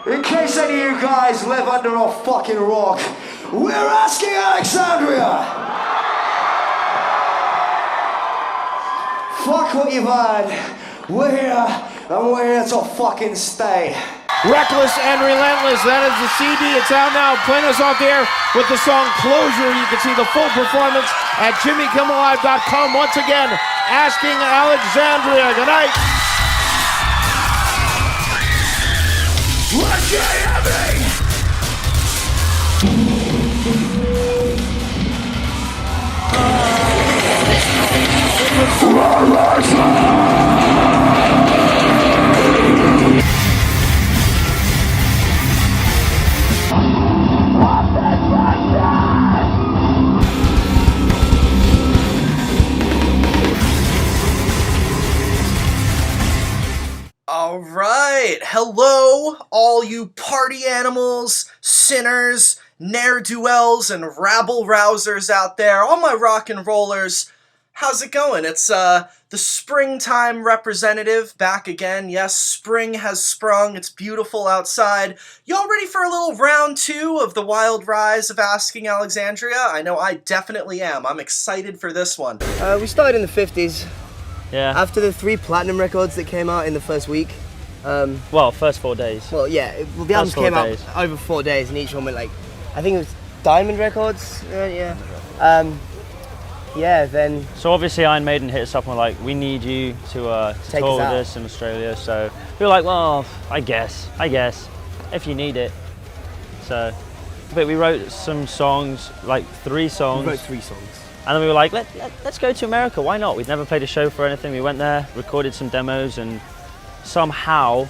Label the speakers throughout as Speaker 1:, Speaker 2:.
Speaker 1: In case any of you guys live under a fucking rock, we're asking Alexandria! Fuck what you've heard. We're here, and we're here to fucking stay.
Speaker 2: Reckless and Relentless, that is the CD. It's out now. Playing us off the air with the song Closure. You can see the full performance at JimmyKimmelLive.com. Once again, asking Alexandria. Good night.
Speaker 1: What you having?
Speaker 3: All right, hello, all you party animals, sinners, ne'er-do-wells, and rabble-rousers out there, all my rock and rollers. How's it going? It's the springtime representative back again. Yes, spring has sprung. It's beautiful outside. Y'all ready for a little round two of the wild rise of Asking Alexandria? I know I definitely am. I'm excited for this one.
Speaker 4: We started in the 50s.
Speaker 5: Yeah.
Speaker 4: After the 3 platinum records that came out in the first week.
Speaker 5: Well, first 4 days.
Speaker 4: Well, yeah, the albums came out over 4 days, and each one went like, I think it was Diamond Records. Yeah. Then.
Speaker 5: So obviously, Iron Maiden hit us up and were like, "We need you to tour with us in Australia." So we were like, "Well, I guess, if you need it." So, but we wrote some songs, like 3 songs.
Speaker 4: We wrote 3 songs.
Speaker 5: And then we were like, let's go to America, why not? We'd never played a show for anything. We went there, recorded some demos, and somehow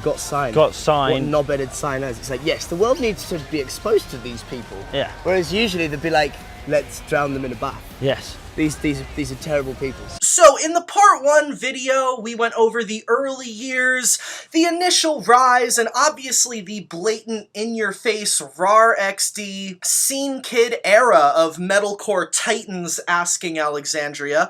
Speaker 4: got signed.
Speaker 5: What
Speaker 4: knob-headed signers. It's like, yes, the world needs to be exposed to these people.
Speaker 5: Yeah.
Speaker 4: Whereas usually they'd be like, let's drown them in a bath.
Speaker 5: Yes.
Speaker 4: These are terrible people.
Speaker 3: So in the part 1 video, we went over the early years, the initial rise, and obviously the blatant in-your-face RAR XD scene kid era of metalcore titans Asking Alexandria.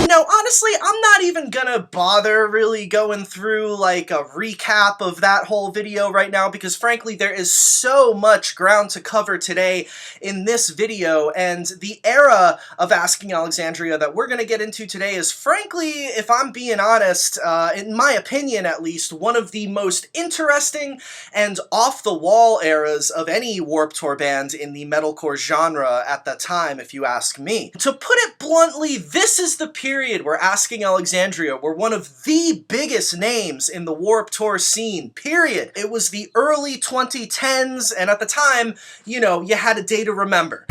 Speaker 3: Now, honestly, I'm not even gonna bother really going through like a recap of that whole video right now because frankly there is so much ground to cover today in this video, and the era of Asking Alexandria that we're gonna get into today is frankly, if I'm being honest, in my opinion at least, one of the most interesting and off-the-wall eras of any Warped Tour band in the metalcore genre at the time, if you ask me. To put it bluntly, this is the period where Asking Alexandria were one of the biggest names in the Warped Tour scene, period. It was the early 2010s, and at the time, you know, you had a day to remember.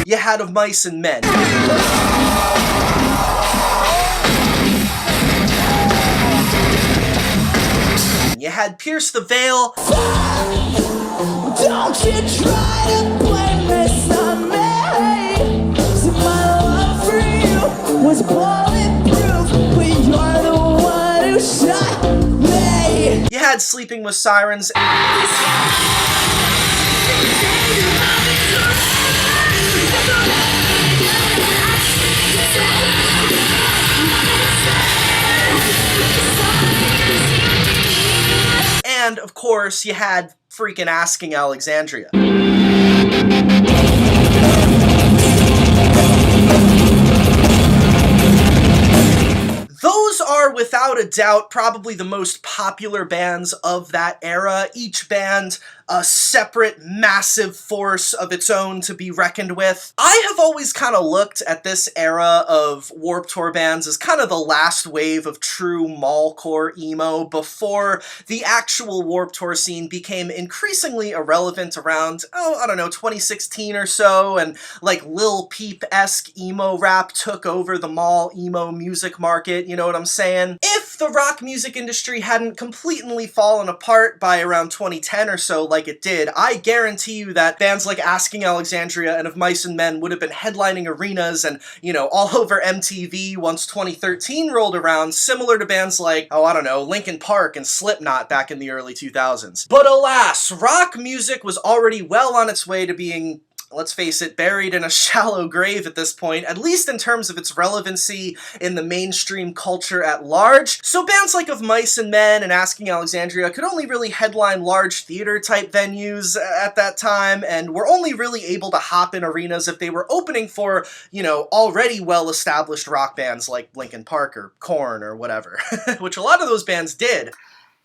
Speaker 3: You had Of Mice and Men. You had Pierce the Veil.
Speaker 6: Don't you try to blame this on me. See, my love for you was bulletproof, but you're the one who shot me.
Speaker 3: You had Sleeping with Sirens. And, of course, you had freaking Asking Alexandria. Those are, without a doubt, probably the most popular bands of that era. Each band a separate, massive force of its own to be reckoned with. I have always kind of looked at this era of Warped Tour bands as kind of the last wave of true mallcore emo before the actual Warped Tour scene became increasingly irrelevant around, I don't know, 2016 or so, and like Lil Peep-esque emo rap took over the mall emo music market, you know what I'm saying? If the rock music industry hadn't completely fallen apart by around 2010 or so, like it did, I guarantee you that bands like Asking Alexandria and Of Mice and Men would have been headlining arenas and, you know, all over MTV once 2013 rolled around, similar to bands like, oh, I don't know, Linkin Park and Slipknot back in the early 2000s. But alas, rock music was already well on its way to being, let's face it, buried in a shallow grave at this point, at least in terms of its relevancy in the mainstream culture at large. So bands like Of Mice and Men and Asking Alexandria could only really headline large theater-type venues at that time, and were only really able to hop in arenas if they were opening for, you know, already well-established rock bands like Linkin Park or Korn or whatever, which a lot of those bands did.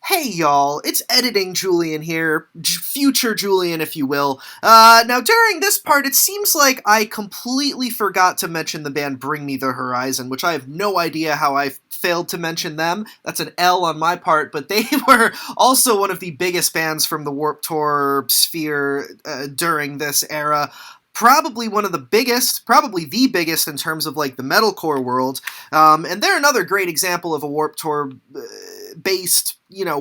Speaker 7: Hey y'all, it's Editing Julian here, future Julian if you will. Now during this part it seems like I completely forgot to mention the band Bring Me the Horizon, which I have no idea how I failed to mention them. That's an L on my part, but they were also one of the biggest bands from the Warped Tour sphere during this era. Probably one of the biggest, probably the biggest in terms of like the metalcore world, and they're another great example of a Warped Tour based, you know,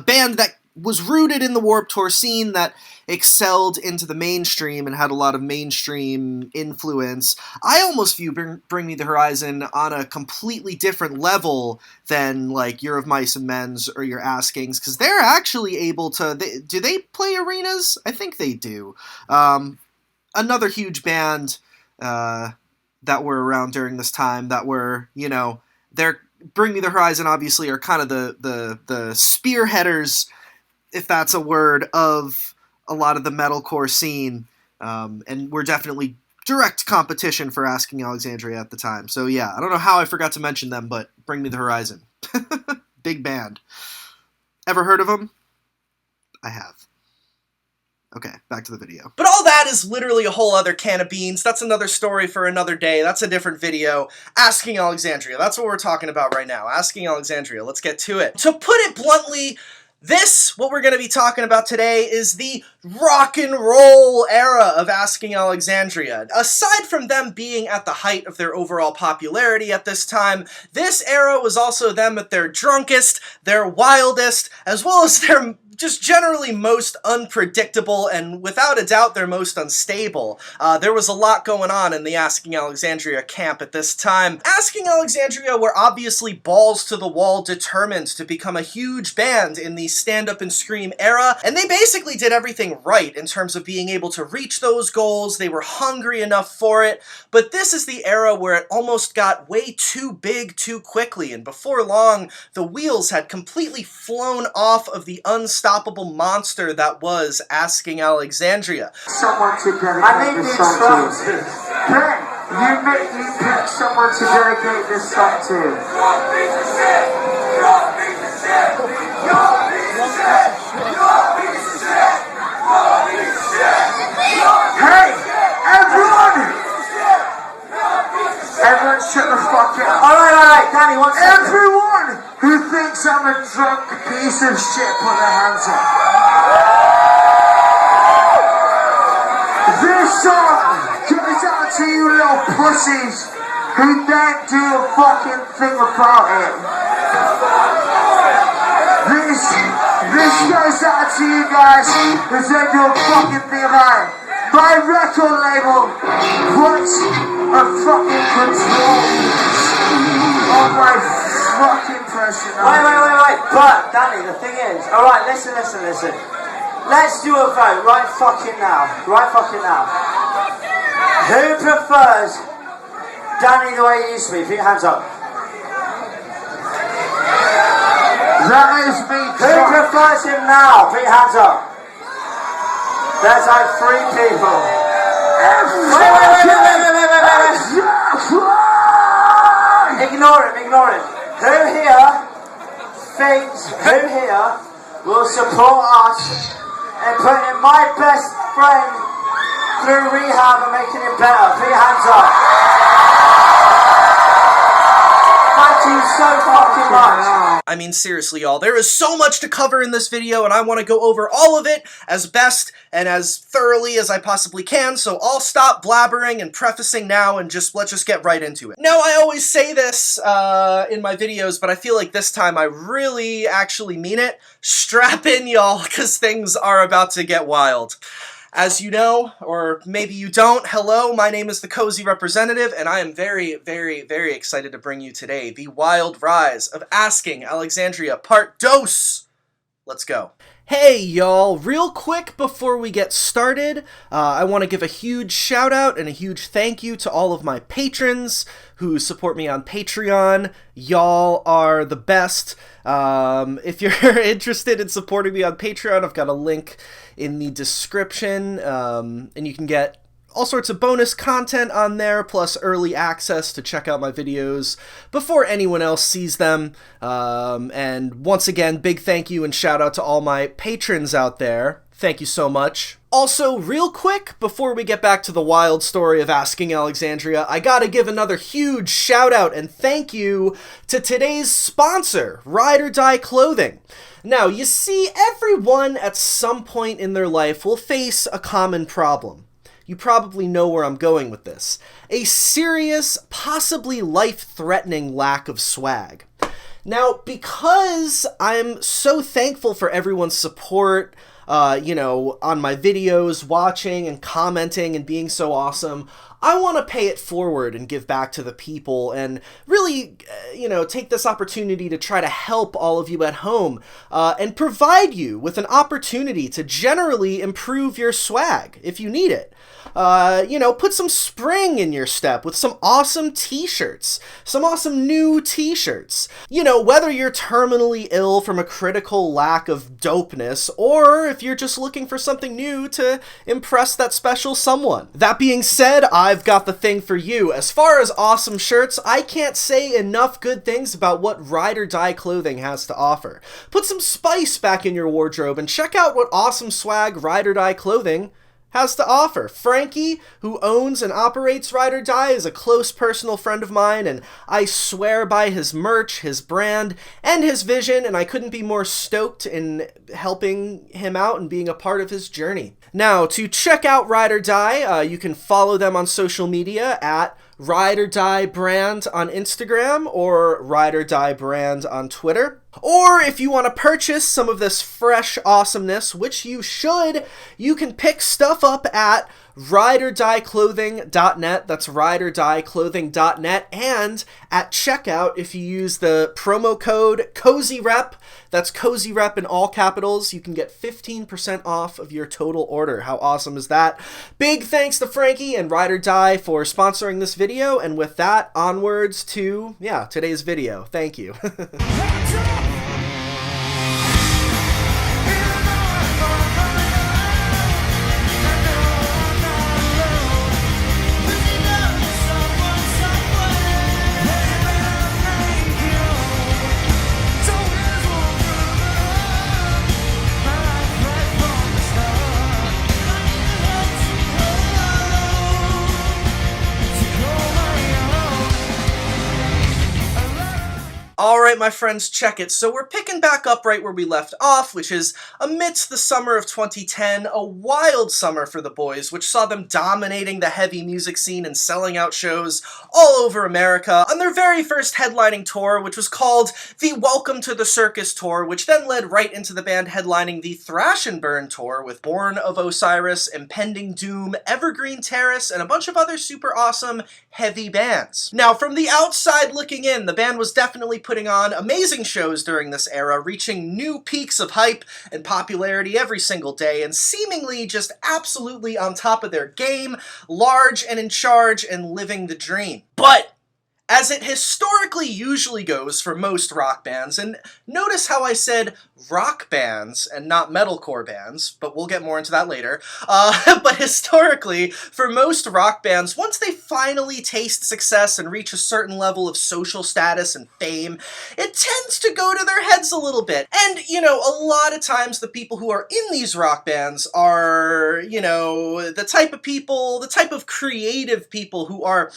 Speaker 7: band that was rooted in the Warped Tour scene that excelled into the mainstream and had a lot of mainstream influence. I almost view Bring Me the Horizon on a completely different level than like your Of Mice and Men's or your Askings, because they're actually able to, do they play arenas? I think they do. Another huge band that were around during this time that were, you know, they're Bring Me the Horizon obviously are kind of the spearheaders, if that's a word, of a lot of the metalcore scene, and we're definitely direct competition for Asking Alexandria at the time. So yeah, I don't know how I forgot to mention them, but Bring Me the Horizon. Big band. Ever heard of them? I have. Okay, back to the video.
Speaker 3: But all that is literally a whole other can of beans. That's another story for another day. That's a different video. Asking Alexandria, that's what we're talking about right now. Asking Alexandria, let's get to it. To put it bluntly, what we're going to be talking about today, is the rock and roll era of Asking Alexandria. Aside from them being at the height of their overall popularity at this time, this era was also them at their drunkest, their wildest, as well as their just generally most unpredictable and without a doubt their most unstable. There was a lot going on in the Asking Alexandria camp at this time. Asking Alexandria were obviously balls to the wall determined to become a huge band in the Stand Up and Scream era, and they basically did everything right in terms of being able to reach those goals. They were hungry enough for it, but this is the era where it almost got way too big too quickly, and before long the wheels had completely flown off of the unstoppable monster that was Asking Alexandria.
Speaker 8: Someone to dedicate this song to. Ben, you pick someone to dedicate this song to. Hey, everyone! Everyone shut the fuck up. Alright, Danny, what's everyone who thinks I'm a drunk piece of shit, put their hands up. This song goes out to you little pussies who don't do a fucking thing about it. This goes out to you guys who don't do a fucking thing about it. My record label puts a fucking control on my fucking pressure. Wait. But, Danny, the thing is, alright, listen. Let's do a vote right fucking now. Who prefers Danny the way he used to be? Put your hands up. That is me. Who prefers him now? Put your hands up. There's like 3 people. Wait. Ignore him. Who here will support us in putting my best friend through rehab and making him better? Put your hands up. Thank you so fucking much.
Speaker 3: I mean, seriously, y'all, there is so much to cover in this video, and I want to go over all of it as best and as thoroughly as I possibly can, so I'll stop blabbering and prefacing now and let's just get right into it. Now, I always say this in my videos, but I feel like this time I really actually mean it. Strap in, y'all, because things are about to get wild. As you know, or maybe you don't, hello, my name is the Cozy Representative, and I am very, very, very excited to bring you today the wild rise of Asking Alexandria Part 2. Let's go. Hey y'all, real quick before we get started, I want to give a huge shout out and a huge thank you to all of my patrons who support me on Patreon. Y'all are the best. If you're interested in supporting me on Patreon, I've got a link in the description, and you can get all sorts of bonus content on there, plus early access to check out my videos before anyone else sees them. And once again, big thank you and shout out to all my patrons out there. Thank you so much. Also, real quick, before we get back to the wild story of Asking Alexandria, I gotta give another huge shout out and thank you to today's sponsor, Ride or Die Clothing. Now, you see, everyone at some point in their life will face a common problem. You probably know where I'm going with this. A serious, possibly life-threatening lack of swag. Now, because I'm so thankful for everyone's support, on my videos, watching and commenting and being so awesome, I want to pay it forward and give back to the people and really, take this opportunity to try to help all of you at home and provide you with an opportunity to generally improve your swag if you need it. Put some spring in your step with some awesome t-shirts, some awesome new t-shirts. Whether you're terminally ill from a critical lack of dopeness, or if you're just looking for something new to impress that special someone. That being said, I've got the thing for you. As far as awesome shirts, I can't say enough good things about what Ride or Die Clothing has to offer. Put some spice back in your wardrobe and check out what awesome swag Ride or Die Clothing has to offer. Frankie, who owns and operates Ride or Die, is a close personal friend of mine, and I swear by his merch, his brand, and his vision, and I couldn't be more stoked in helping him out and being a part of his journey. Now, to check out Ride or Die, you can follow them on social media at Ride or Die Brand on Instagram or Ride or Die Brand on Twitter. Or if you want to purchase some of this fresh awesomeness, which you should, you can pick stuff up at rideordieclothing.net. That's rideordieclothing.net. And at checkout, if you use the promo code COZYREP, that's COZYREP in all capitals, you can get 15% off of your total order. How awesome is that? Big thanks to Frankie and Ride or Die for sponsoring this video. And with that, onwards to, today's video. Thank you. Alright, my friends, check it. So we're picking back up right where we left off, which is amidst the summer of 2010, a wild summer for the boys, which saw them dominating the heavy music scene and selling out shows all over America on their very first headlining tour, which was called the Welcome to the Circus Tour, which then led right into the band headlining the Thrash and Burn Tour with Born of Osiris, Impending Doom, Evergreen Terrace, and a bunch of other super awesome heavy bands. Now, from the outside looking in, the band was definitely putting on amazing shows during this era, reaching new peaks of hype and popularity every single day, and seemingly just absolutely on top of their game, large and in charge and living the dream. But as it historically usually goes for most rock bands, and notice how I said rock bands and not metalcore bands, but we'll get more into that later, but historically, for most rock bands, once they finally taste success and reach a certain level of social status and fame, it tends to go to their heads a little bit. And, a lot of times the people who are in these rock bands are, the type of people, the type of creative people who are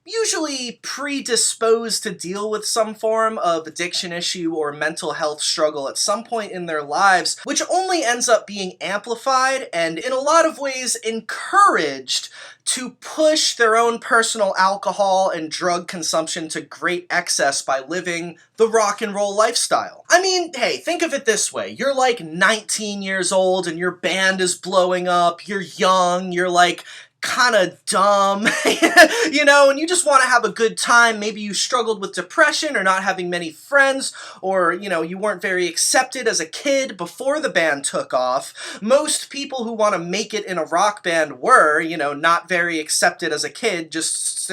Speaker 3: usually predisposed to deal with some form of addiction issue or mental health struggle at some point in their lives, which only ends up being amplified and in a lot of ways encouraged to push their own personal alcohol and drug consumption to great excess by living the rock and roll lifestyle. I mean, hey, think of it this way. You're like 19 years old and your band is blowing up, you're young, you're like kind of dumb, you know, and you just want to have a good time. Maybe you struggled with depression or not having many friends, or, you know, you weren't very accepted as a kid before the band took off. Most people who want to make it in a rock band were, you know, not very accepted as a kid, just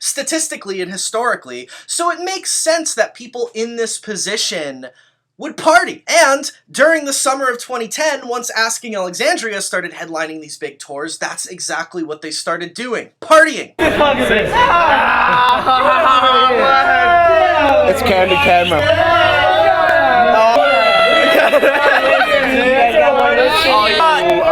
Speaker 3: statistically and historically. So it makes sense that people in this position would party. And during the summer of 2010, once Asking Alexandria started headlining these big tours, that's exactly what they started doing. Partying.
Speaker 4: It's candy camera.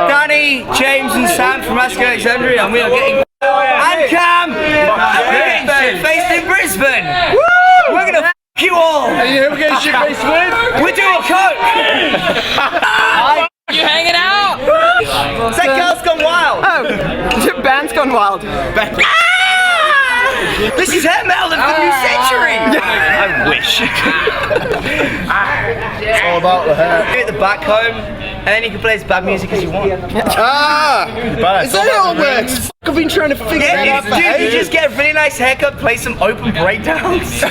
Speaker 9: Danny, James and Sam from Asking Alexandria, and we are getting... And Cam! And we're getting faced in Brisbane! Woo! We're gonna you all!
Speaker 2: Are you ever getting shit faced with?
Speaker 9: We're doing coke! You hanging out? It's that girl's gone wild!
Speaker 4: Oh, the band's gone wild.
Speaker 9: This is hair metal of the new century! I wish.
Speaker 2: It's all about the hair.
Speaker 9: Get the back home, and then you can play as bad music as you want.
Speaker 2: Is that how it works? I've been trying to figure that out.
Speaker 9: Dude, you just get a really nice haircut, play some open breakdowns.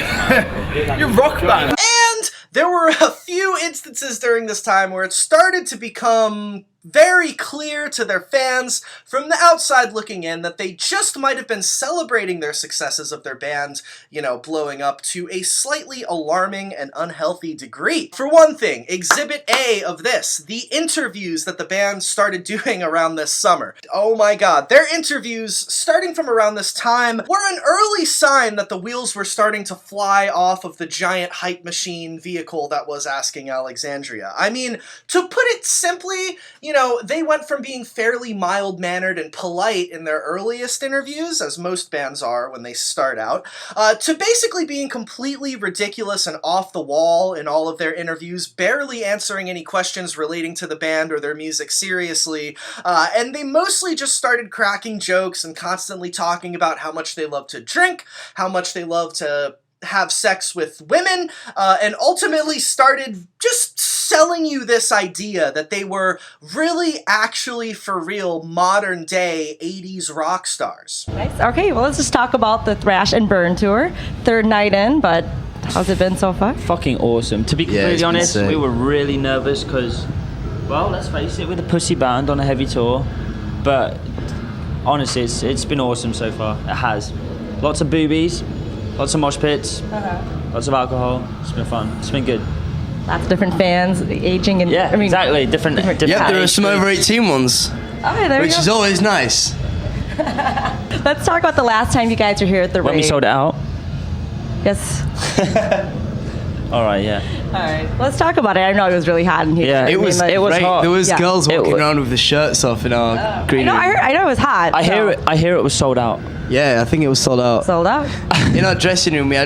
Speaker 9: You're rock band.
Speaker 3: And there were a few instances during this time where it started to become very clear to their fans from the outside looking in that they just might have been celebrating their successes of their band, you know, blowing up to a slightly alarming and unhealthy degree. For one thing, Exhibit A of this, the interviews that the band started doing around this summer. Oh my god, their interviews, starting from around this time, were an early sign that the wheels were starting to fly off of the giant hype machine vehicle that was Asking Alexandria. I mean, to put it simply, you know, they went from being fairly mild-mannered and polite in their earliest interviews, as most bands are when they start out, to basically being completely ridiculous and off the wall in all of their interviews, barely answering any questions relating to the band or their music seriously, and they mostly just started cracking jokes and constantly talking about how much they love to drink, how much they love to have sex with women, and ultimately started just selling you this idea that they were really actually for real modern day 80s rock stars.
Speaker 10: Nice. Okay, well let's just talk about the Thrash and Burn tour. Third night in, but how's it been so far?
Speaker 5: Fucking awesome. To be completely honest, we were really nervous because, well, let's face it, we're the pussy band on a heavy tour, but honestly, it's been awesome so far. It has. Lots of boobies, lots of mosh pits, lots of alcohol. It's been fun. It's been good.
Speaker 10: Lots of different fans, aging and
Speaker 5: exactly different.
Speaker 4: Yep, there are some over 18 ones, which is always nice.
Speaker 10: Let's talk about the last time you guys were here at the
Speaker 5: When we sold it out.
Speaker 10: Yes.
Speaker 5: All right, yeah.
Speaker 10: All right. Let's talk about it. I know it was really hot in here.
Speaker 5: Yeah,
Speaker 4: it was
Speaker 5: hot.
Speaker 4: There was girls walking around with the shirts off in our green room.
Speaker 10: I know it was hot.
Speaker 5: I hear it was sold out.
Speaker 4: Yeah, I think it was sold out.
Speaker 10: Sold out.
Speaker 4: In our dressing room, we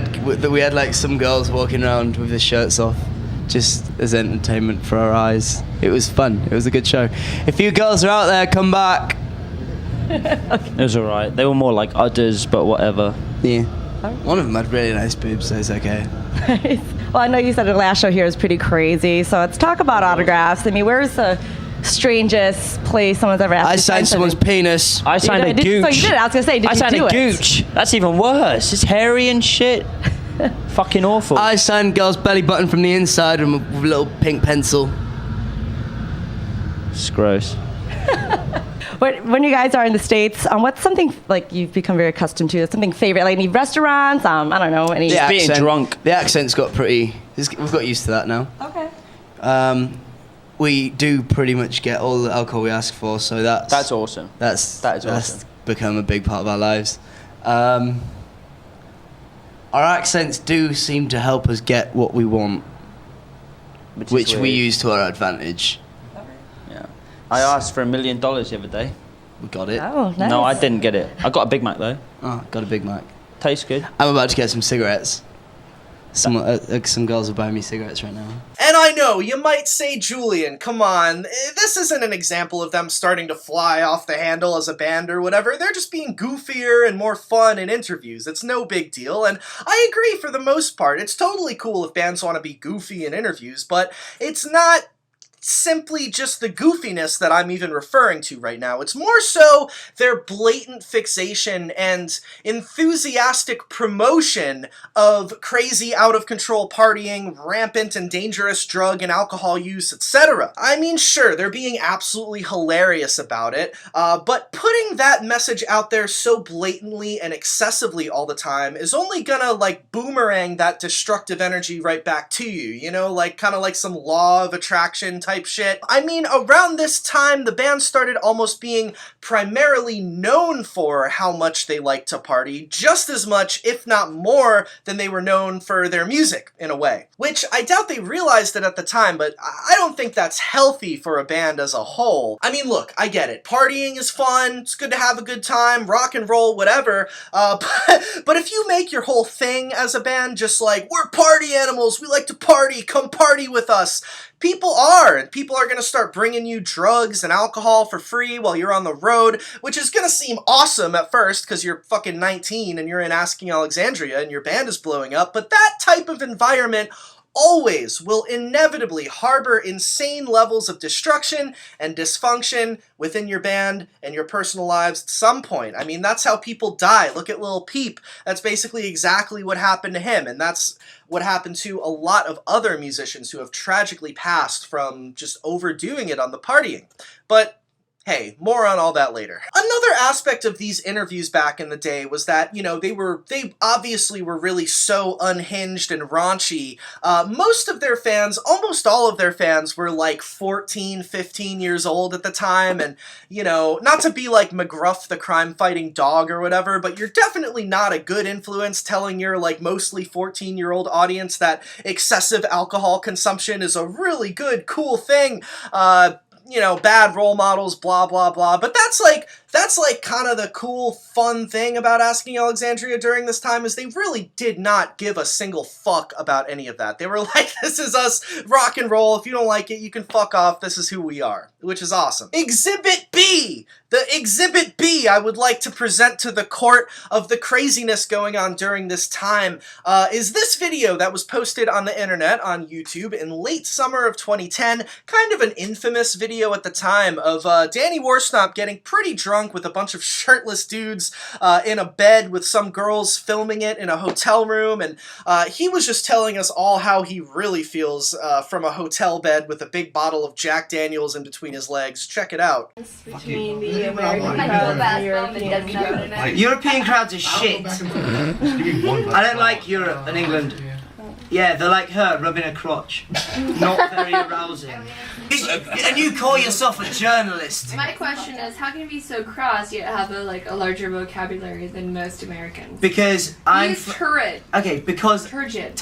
Speaker 4: had like some girls walking around with their shirts off, just as entertainment for our eyes. It was fun. It was a good show. If you girls are out there, come back.
Speaker 5: It was alright. They were more like udders, but whatever.
Speaker 4: Yeah. One of them had really nice boobs, so it's okay.
Speaker 10: Well, I know you said the last show here was pretty crazy, so let's talk about autographs. I mean, where's the strangest place someone's ever asked?
Speaker 4: I signed someone's penis.
Speaker 5: I signed a gooch.
Speaker 10: So you did it. I was gonna say, did you do it?
Speaker 5: I signed a gooch. That's even worse. It's hairy and shit. Fucking awful.
Speaker 4: I signed a girl's belly button from the inside with a little pink pencil.
Speaker 5: It's gross.
Speaker 10: When you guys are in the States, what's something like you've become very accustomed to? Something favorite, like any restaurants? I don't know, any.
Speaker 4: The
Speaker 5: being drunk.
Speaker 4: The accent's got pretty. We've got used to that now.
Speaker 10: Okay.
Speaker 4: We do pretty much get all the alcohol we ask for, so that's
Speaker 5: awesome.
Speaker 4: That's
Speaker 5: awesome.
Speaker 4: Become a big part of our lives. Our accents do seem to help us get what we want, which we use to our advantage.
Speaker 5: Yeah. I asked for $1 million the other day.
Speaker 4: We got it.
Speaker 10: Oh, nice.
Speaker 5: No, I didn't get it. I got a Big Mac though.
Speaker 4: Oh, got a Big Mac.
Speaker 5: tastes good.
Speaker 4: I'm about to get some cigarettes. Some girls are buying me cigarettes right now.
Speaker 3: And I know, you might say, Julian, come on, this isn't an example of them starting to fly off the handle as a band or whatever. They're just being goofier and more fun in interviews. It's no big deal, and I agree for the most part. It's totally cool if bands want to be goofy in interviews, but it's not simply just the goofiness that I'm even referring to right now. It's more so their blatant fixation and enthusiastic promotion of crazy, out-of-control partying, rampant and dangerous drug and alcohol use, etc. I mean, sure, they're being absolutely hilarious about it, but putting that message out there so blatantly and excessively all the time is only gonna, like, boomerang that destructive energy right back to you, you know, like, kind of like some law of attraction type shit. I mean, around this time, the band started almost being primarily known for how much they like to party, just as much, if not more, than they were known for their music, in a way. Which, I doubt they realized it at the time, but I don't think that's healthy for a band as a whole. I mean, look, I get it. Partying is fun, it's good to have a good time, rock and roll, whatever, but if you make your whole thing as a band just like, we're party animals, we like to party, come party with us, people are going to start bringing you drugs and alcohol for free while you're on the road, which is going to seem awesome at first because you're fucking 19 and you're in Asking Alexandria and your band is blowing up, but that type of environment always will inevitably harbor insane levels of destruction and dysfunction within your band and your personal lives at some point. I mean, that's how people die. Look at Lil Peep. That's basically exactly what happened to him, and that's what happened to a lot of other musicians who have tragically passed from just overdoing it on the partying. But hey, more on all that later. Another aspect of these interviews back in the day was that, you know, they obviously were really so unhinged and raunchy. Most of their fans, almost all of their fans, were like 14, 15 years old at the time, and, you know, not to be like McGruff the crime-fighting dog or whatever, but you're definitely not a good influence telling your, like, mostly 14-year-old audience that excessive alcohol consumption is a really good, cool thing. You know, bad role models, blah, blah, blah. But that's like kind of the cool, fun thing about Asking Alexandria during this time, is they really did not give a single fuck about any of that. They were like, this is us, rock and roll. If you don't like it, you can fuck off. This is who we are, which is awesome. Exhibit B! The Exhibit B I would like to present to the court of the craziness going on during this time is this video that was posted on the internet, on YouTube, in late summer of 2010. Kind of an infamous video at the time of Danny Worsnop getting pretty drunk with a bunch of shirtless dudes in a bed with some girls filming it in a hotel room, and he was just telling us all how he really feels from a hotel bed with a big bottle of Jack Daniels in between his legs. Check it out.
Speaker 11: Between the American crowd and the
Speaker 9: European crowds are shit. I don't like Europe and England. Yeah, they're like her, rubbing her crotch. Not very arousing. And you call yourself a journalist.
Speaker 11: My question is, how can you be so cross yet have a larger vocabulary than most Americans?
Speaker 9: Because I'm
Speaker 11: turgid.
Speaker 9: Okay, because
Speaker 11: turgid.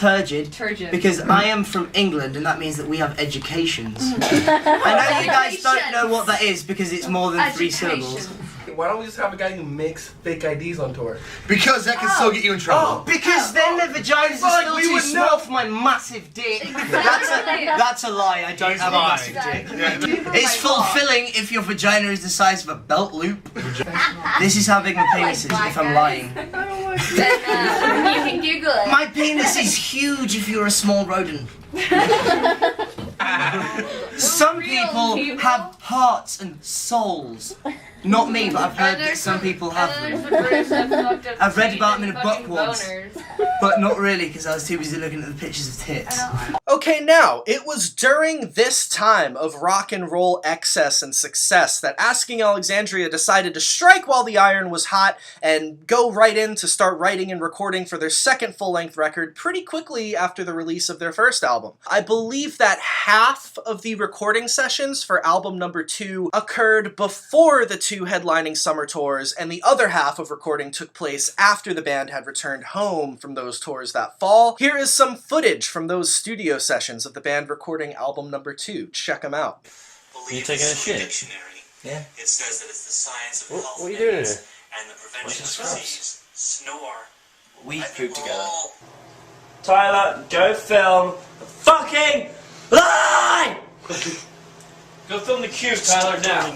Speaker 9: Because I am from England, and that means that we have educations. I know you guys don't know what that is because it's more than 3 syllables.
Speaker 12: Why don't we just have a guy who makes fake IDs on tour?
Speaker 13: Because that can still get you in trouble.
Speaker 9: Because then their vaginas are still too small for my massive dick. That's a lie. I don't have a massive dick. It's fulfilling if your vagina is the size of a belt loop. This is how big my penis is if I'm lying.
Speaker 11: You can Google it.
Speaker 9: My penis is huge if you're a small rodent. Some people have hearts and souls. Not me, but I've heard that some people have them. I've read about them in a book once, but not really because I was too busy looking at the pictures of tits.
Speaker 3: Okay, now, it was during this time of rock and roll excess and success that Asking Alexandria decided to strike while the iron was hot and go right in to start writing and recording for their second full-length record pretty quickly after the release of their first album. I believe that half of the recording sessions for album number 2 occurred before the 2 headlining summer tours, and the other half of recording took place after the band had returned home from those tours that fall. Here is some footage from those studio sessions of the band recording album number 2. Check them out.
Speaker 5: You taking a shit?
Speaker 14: Yeah. It says that it's the science of health
Speaker 5: what are you doing here?
Speaker 14: and the prevention of disease. Snore
Speaker 9: we pooped together.
Speaker 5: Tyler, go film the fucking line! Go film the cube, Tyler, now.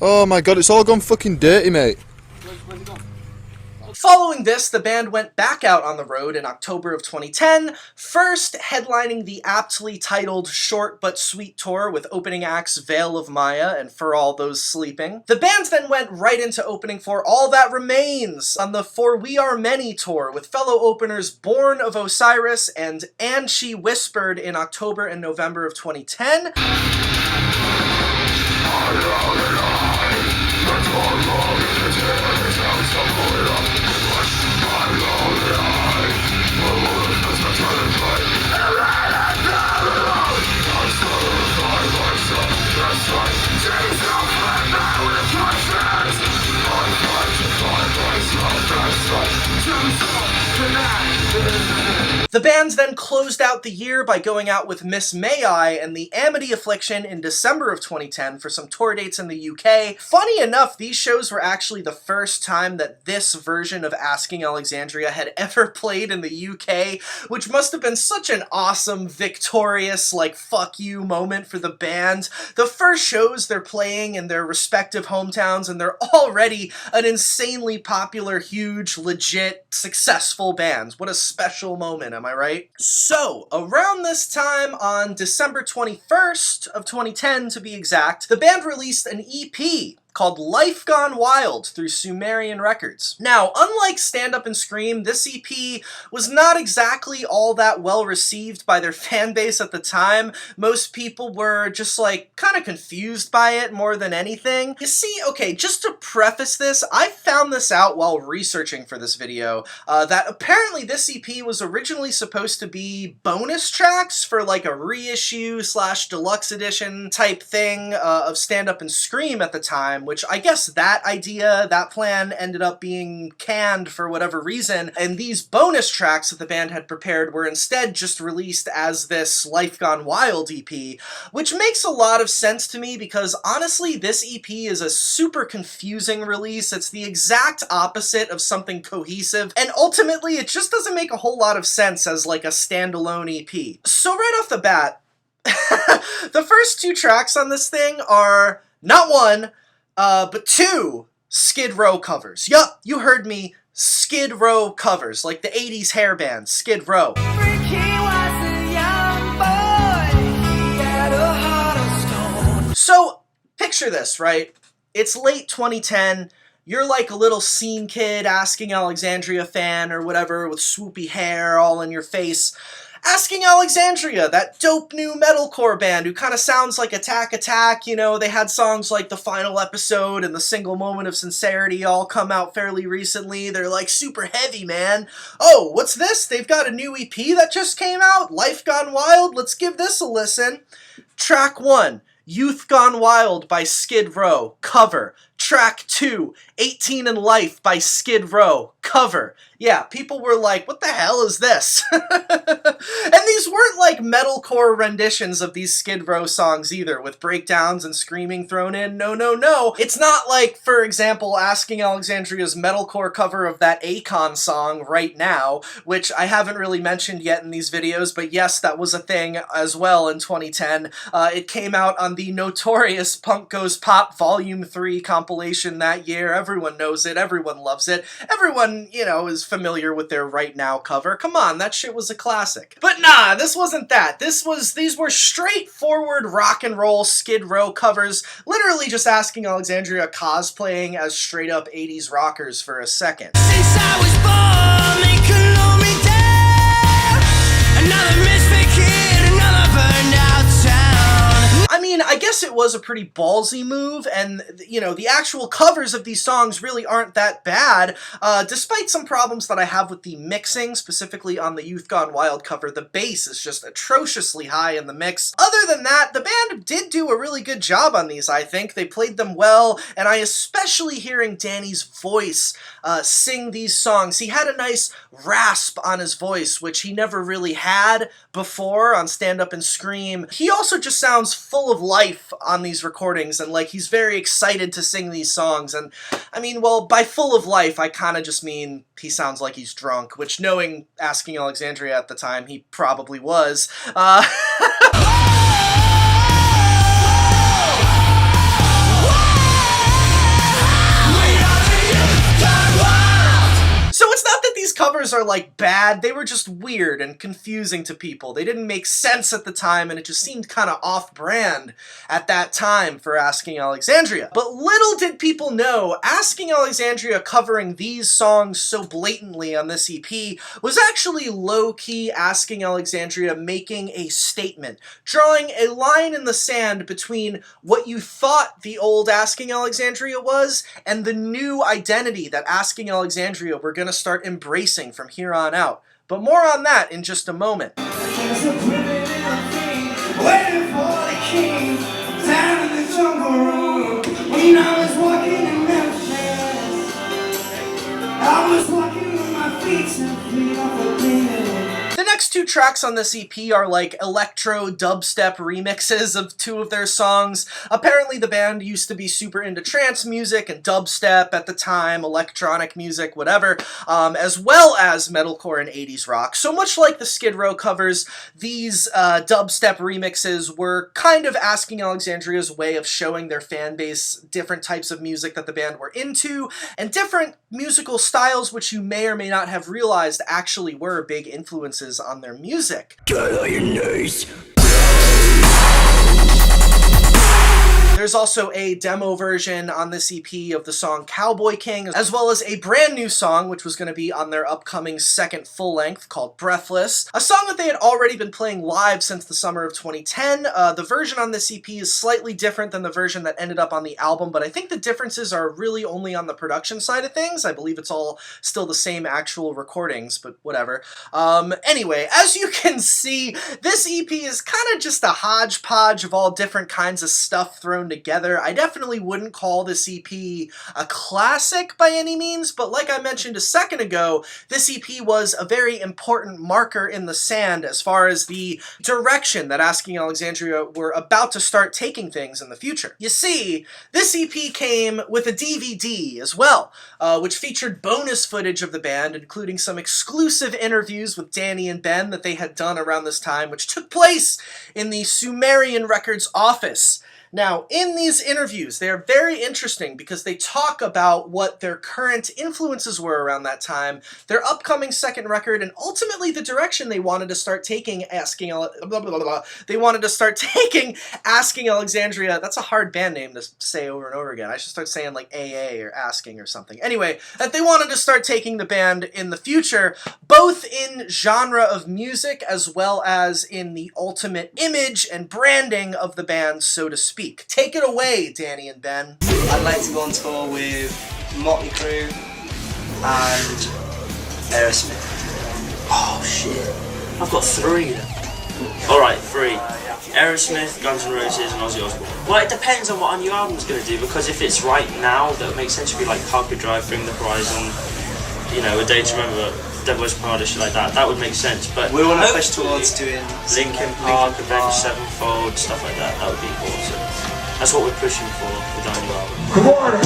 Speaker 14: Oh my god, it's all gone fucking dirty, mate.
Speaker 3: Following this, the band went back out on the road in October of 2010, first headlining the aptly titled Short But Sweet Tour with opening acts Veil of Maya and For All Those Sleeping. The band then went right into opening for All That Remains on the For We Are Many tour with fellow openers Born of Osiris and She Whispered in October and November of 2010. The band then closed out the year by going out with Miss May I and the Amity Affliction in December of 2010 for some tour dates in the UK. Funny enough, these shows were actually the first time that this version of Asking Alexandria had ever played in the UK, which must have been such an awesome, victorious, like, fuck you moment for the band. The first shows they're playing in their respective hometowns, and they're already an insanely popular, huge, legit, successful band. What a special moment, am I right? So, around this time, on December 21st of 2010 to be exact, the band released an EP called Life Gone Wild through Sumerian Records. Now, unlike Stand Up and Scream, this EP was not exactly all that well received by their fan base at the time. Most people were just like kind of confused by it more than anything. You see, okay, just to preface this, I found this out while researching for this video, that apparently this EP was originally supposed to be bonus tracks for like a reissue / deluxe edition type thing of Stand Up and Scream at the time, which I guess that idea, that plan ended up being canned for whatever reason, and these bonus tracks that the band had prepared were instead just released as this Life Gone Wild EP, which makes a lot of sense to me because honestly, this EP is a super confusing release. It's the exact opposite of something cohesive, and ultimately it just doesn't make a whole lot of sense as like a standalone EP. So right off the bat, the first two tracks on this thing are not one, but two Skid Row covers. Yup, you heard me, Skid Row covers, like the 80s hair band, Skid Row. So, picture this, right? It's late 2010, you're like a little scene kid, Asking Alexandria fan or whatever, with swoopy hair all in your face. Asking Alexandria, that dope new metalcore band who kind of sounds like Attack Attack, you know, they had songs like The Final Episode and The Single Moment of Sincerity all come out fairly recently. They're like super heavy, man. Oh, what's this? They've got a new EP that just came out? Life Gone Wild? Let's give this a listen. Track 1, Youth Gone Wild by Skid Row, cover. Track 2, 18 in Life by Skid Row, cover. Yeah, people were like, what the hell is this? And these weren't like metalcore renditions of these Skid Row songs either, with breakdowns and screaming thrown in. No, no, no. It's not like, for example, Asking Alexandria's metalcore cover of that Akon song, Right Now, which I haven't really mentioned yet in these videos, but yes, that was a thing as well in 2010. It came out on the notorious Punk Goes Pop Volume 3 compilation that year. Everyone knows it. Everyone loves it. Everyone, you know, is familiar with their Right Now cover. Come on, that shit was a classic. But nah, this wasn't that. These were straightforward rock and roll Skid Row covers, literally just Asking Alexandria cosplaying as straight up 80s rockers for a second.
Speaker 6: Since I was born, they couldn't hold me down. Another misfit kid, another burned out town.
Speaker 3: I mean, I guess it was a pretty ballsy move, and, you know, the actual covers of these songs really aren't that bad, despite some problems that I have with the mixing, specifically on the Youth Gone Wild cover. The bass is just atrociously high in the mix. Other than that, the band did do a really good job on these, I think. They played them well, and I especially hearing Danny's voice sing these songs. He had a nice rasp on his voice, which he never really had before on Stand Up and Scream. He also just sounds full of life on these recordings, and like he's very excited to sing these songs. And I mean, well, by full of life, I kind of just mean he sounds like he's drunk, which, knowing Asking Alexandria at the time, he probably was. So it's not that these covers are, like, bad, they were just weird and confusing to people. They didn't make sense at the time, and it just seemed kind of off-brand at that time for Asking Alexandria. But little did people know, Asking Alexandria covering these songs so blatantly on this EP was actually low-key Asking Alexandria making a statement, drawing a line in the sand between what you thought the old Asking Alexandria was and the new identity that Asking Alexandria were going to start embracing from here on out. But more on that in just a moment.
Speaker 6: Waiting for the king, down in the jungle room. When I was walking in Memphis, I was walking with my feet 10 feet off a bed.
Speaker 3: The next two tracks on this EP are like electro dubstep remixes of two of their songs. Apparently the band used to be super into trance music and dubstep at the time, electronic music, whatever, as well as metalcore and 80s rock. So much like the Skid Row covers, these dubstep remixes were kind of Asking Alexandria's way of showing their fan base different types of music that the band were into, and different musical styles which you may or may not have realized actually were big influences on their music.
Speaker 6: Get on your knees.
Speaker 3: There's also a demo version on this EP of the song Cowboy King, as well as a brand new song which was going to be on their upcoming second full-length called Breathless, a song that they had already been playing live since the summer of 2010. The version on this EP is slightly different than the version that ended up on the album, but I think the differences are really only on the production side of things. I believe it's all still the same actual recordings, but whatever. Anyway, as you can see, this EP is kind of just a hodgepodge of all different kinds of stuff thrown together. I definitely wouldn't call this EP a classic by any means, but like I mentioned a second ago, this EP was a very important marker in the sand as far as the direction that Asking Alexandria were about to start taking things in the future. You see, this EP came with a DVD as well, which featured bonus footage of the band, including some exclusive interviews with Danny and Ben that they had done around this time, which took place in the Sumerian Records office. Now, in these interviews, they are very interesting because they talk about what their current influences were around that time, their upcoming second record, and ultimately the direction they wanted to start taking Asking Alexandria. That's a hard band name to say over and over again. I should start saying like AA or Asking or something. Anyway, that they wanted to start taking the band in the future, both in genre of music as well as in the ultimate image and branding of the band, so to speak. Take it away, Danny and Ben.
Speaker 9: I'd like to go on tour with Motley Crue and Aerosmith.
Speaker 15: Oh shit. I've got 3. Alright, 3. Aerosmith, Guns N' Roses and Ozzy Osbourne. Well, it depends on what our new album's going to do, because if it's right now, that would make sense to be like Carpet Drive, Bring the Horizon, you know, A Day to Remember, Devil Wears Prada, shit like that. That would make sense, but
Speaker 9: we want to push towards doing
Speaker 15: Linkin Park, Avenged Sevenfold, stuff like that. That would be awesome. That's what we're pushing for with our new album.
Speaker 6: Come on!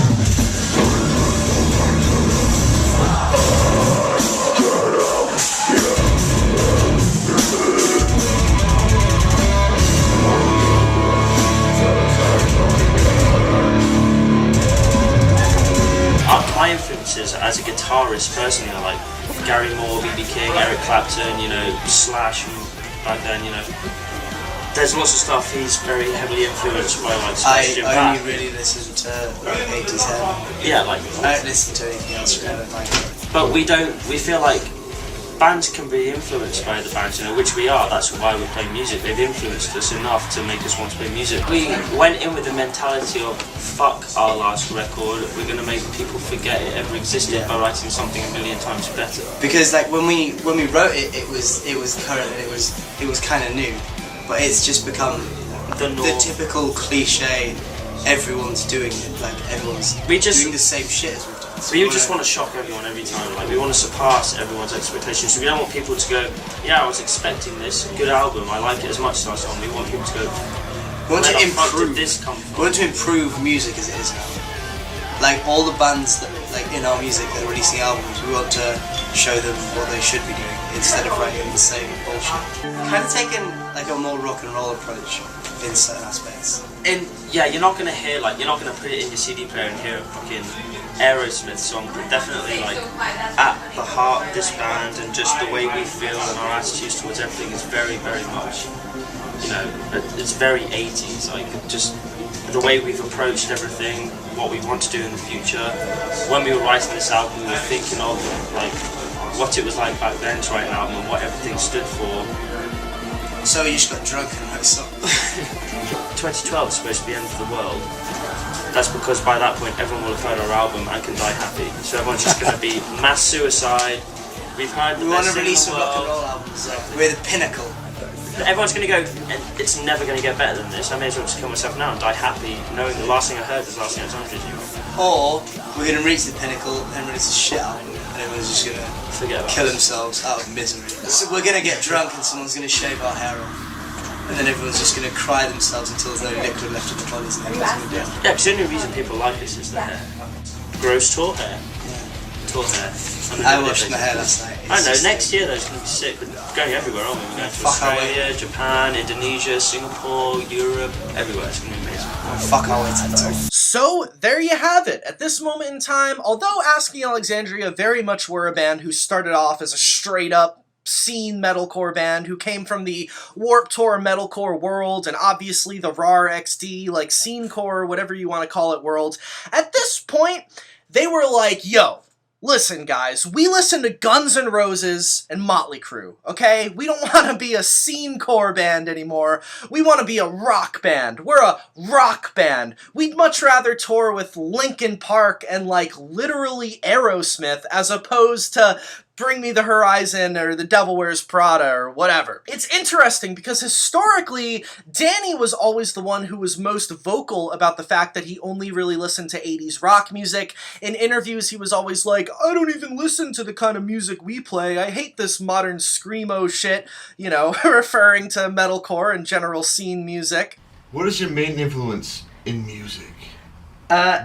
Speaker 15: My influences as a guitarist personally are like Gary Moore, B.B. King, Eric Clapton, you know, Slash back then, you know. There's lots of stuff he's very heavily influenced by, like Slash.
Speaker 9: I only really listen to like 80s heavy.
Speaker 15: Yeah, like
Speaker 9: I don't listen to anything else really.
Speaker 15: But we feel like bands can be influenced by the bands, you know, which we are. That's why we play music. They've influenced us enough to make us want to play music. We went in with the mentality of fuck our last record. We're gonna make people forget it ever existed by writing something a million times better.
Speaker 9: Because like when we wrote it, it was current and it was kind of new, but it's just become the typical cliche. Everyone's doing it. Like everyone's doing the same shit as we've done. So
Speaker 15: we just want to shock everyone every time. Like we want to surpass everyone's expectations. So we don't want people to go, yeah, I was expecting this. Good album. I like it as much as last time. We want people to go.
Speaker 9: We want to improve.
Speaker 15: Did this come from?
Speaker 9: We want to improve music as it is now. Like all the bands that like in our music that are releasing albums, we want to show them what they should be doing instead of writing the same bullshit. Kind of taking like a more rock and roll approach in certain aspects.
Speaker 15: And yeah, you're not gonna put it in your CD player and hear a fucking Aerosmith song, but definitely like at the heart of this band and just the way we feel and our attitudes towards everything is very, very much, you know, it's very 80s. Like just the way we've approached everything, what we want to do in the future. When we were writing this album, we were thinking of like what it was like back then to write an album and what everything stood for.
Speaker 9: So you just got drunk and wrote a song.
Speaker 15: 2012 is supposed to be the end of the world. That's because by that point everyone will have heard our album and can die happy. So everyone's just going to be mass suicide. We've heard the best thing in the world. We want to release
Speaker 9: some rock and roll albums. We're the pinnacle.
Speaker 15: Everyone's going to go, it's never going to get better than this. I may as well just kill myself now and die happy, knowing the last thing I heard was the last thing Alexandria knew.
Speaker 9: Or we're going to reach the pinnacle and release a shit album, and everyone's just going to kill themselves out of misery. So we're going to get drunk and someone's going to shave our hair off, and then everyone's just going to cry themselves until there's no liquid left in the bodies, and everyone's going to do it.
Speaker 15: Yeah, because the only reason people like us is the hair. Gross tall hair. Tall hair.
Speaker 9: I washed my hair last night.
Speaker 15: I know, next year though it's going to be sick. We're going everywhere, aren't we? We're going to Australia, Japan, Indonesia, Singapore, Europe, everywhere. It's going to be amazing.
Speaker 9: Fuck our way to the top.
Speaker 3: So, there you have it. At this moment in time, although Asking Alexandria very much were a band who started off as a straight-up scene metalcore band who came from the Warped Tour metalcore world and obviously the RAR XD, like scenecore, whatever you want to call it, world, at this point, they were like, yo, listen, guys, we listen to Guns N' Roses and Motley Crue, okay? We don't want to be a scene-core band anymore. We want to be a rock band. We're a rock band. We'd much rather tour with Linkin Park and, like, literally Aerosmith as opposed to Bring Me the Horizon or The Devil Wears Prada or whatever. It's interesting because historically, Danny was always the one who was most vocal about the fact that he only really listened to 80s rock music. In interviews, he was always like, I don't even listen to the kind of music we play. I hate this modern screamo shit, you know, referring to metalcore and general scene music.
Speaker 16: What is your main influence in music?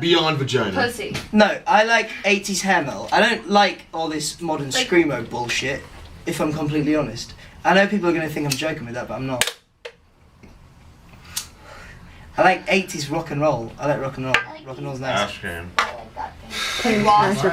Speaker 16: Beyond vagina.
Speaker 11: Pussy.
Speaker 9: No, I like 80s hair metal. I don't like all this modern screamo bullshit, if I'm completely honest. I know people are going to think I'm joking with that, but I'm not. I like 80s rock and roll. I like rock and roll. Rock and roll's nice.
Speaker 11: Wasp.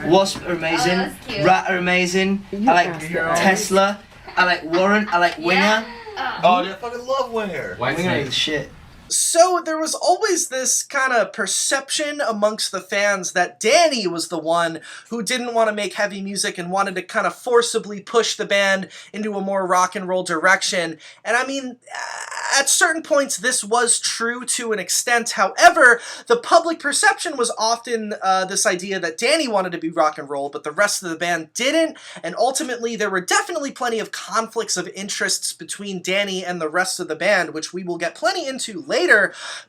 Speaker 9: Wasp are amazing.
Speaker 11: Oh, that's cute.
Speaker 9: Rat are amazing. I like Tesla. I like Warrant. I like Winger.
Speaker 16: Oh, I fucking love Winger.
Speaker 9: Winger is shit.
Speaker 3: So there was always this kind of perception amongst the fans that Danny was the one who didn't want to make heavy music and wanted to kind of forcibly push the band into a more rock and roll direction. And I mean, at certain points this was true to an extent. However, the public perception was often this idea that Danny wanted to be rock and roll, but the rest of the band didn't. And ultimately there were definitely plenty of conflicts of interests between Danny and the rest of the band, which we will get plenty into later.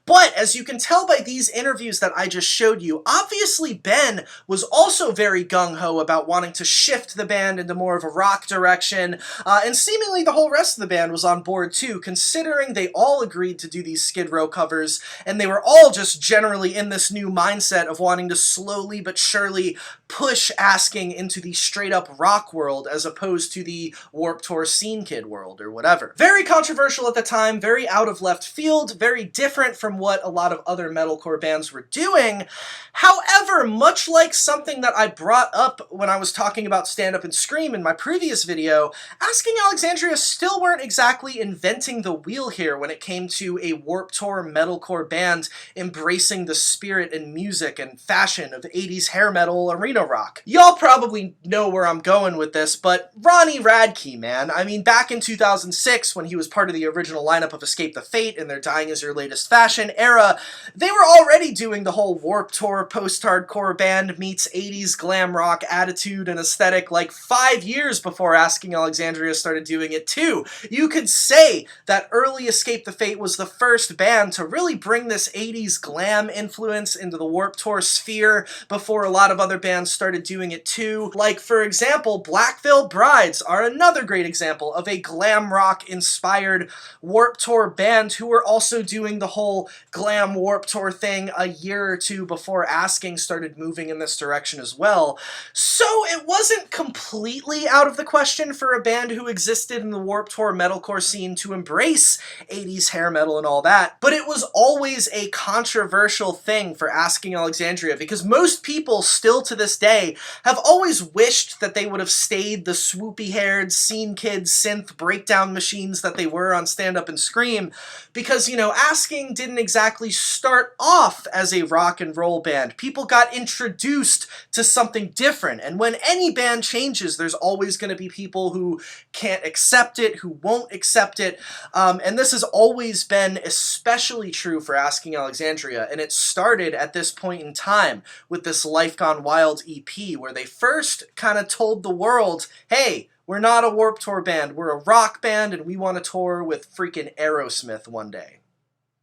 Speaker 3: But as you can tell by these interviews that I just showed you, obviously Ben was also very gung-ho about wanting to shift the band into more of a rock direction, and seemingly the whole rest of the band was on board too, considering they all agreed to do these Skid Row covers, and they were all just generally in this new mindset of wanting to slowly but surely push Asking into the straight-up rock world as opposed to the Warped Tour scene kid world or whatever. Very controversial at the time, very out of left field, very different from what a lot of other metalcore bands were doing. However, much like something that I brought up when I was talking about Stand Up and Scream in my previous video, Asking Alexandria still weren't exactly inventing the wheel here when it came to a Warped Tour metalcore band embracing the spirit and music and fashion of 80s hair metal arena rock. Y'all probably know where I'm going with this, but Ronnie Radke, man. I mean, back in 2006, when he was part of the original lineup of Escape the Fate in their Dying Is Your Latest Fashion era, they were already doing the whole Warped Tour post-hardcore band meets 80s glam rock attitude and aesthetic like 5 years before Asking Alexandria started doing it too. You could say that early Escape the Fate was the first band to really bring this 80s glam influence into the Warped Tour sphere before a lot of other bands started doing it too. Like, for example, Black Veil Brides are another great example of a glam rock inspired Warped Tour band who were also doing the whole glam Warped Tour thing a year or two before Asking started moving in this direction as well. So it wasn't completely out of the question for a band who existed in the Warped Tour metalcore scene to embrace 80s hair metal and all that, but it was always a controversial thing for Asking Alexandria because most people still to this day have always wished that they would have stayed the swoopy-haired scene kids synth breakdown machines that they were on Stand Up and Scream because, you know, Asking didn't exactly start off as a rock and roll band. People got introduced to something different, and when any band changes, there's always going to be people who can't accept it, who won't accept it, and this has always been especially true for Asking Alexandria, and it started at this point in time with this Life Gone Wild EP, where they first kind of told the world, hey, we're not a Warped Tour band, we're a rock band, and we want to tour with freaking Aerosmith one day.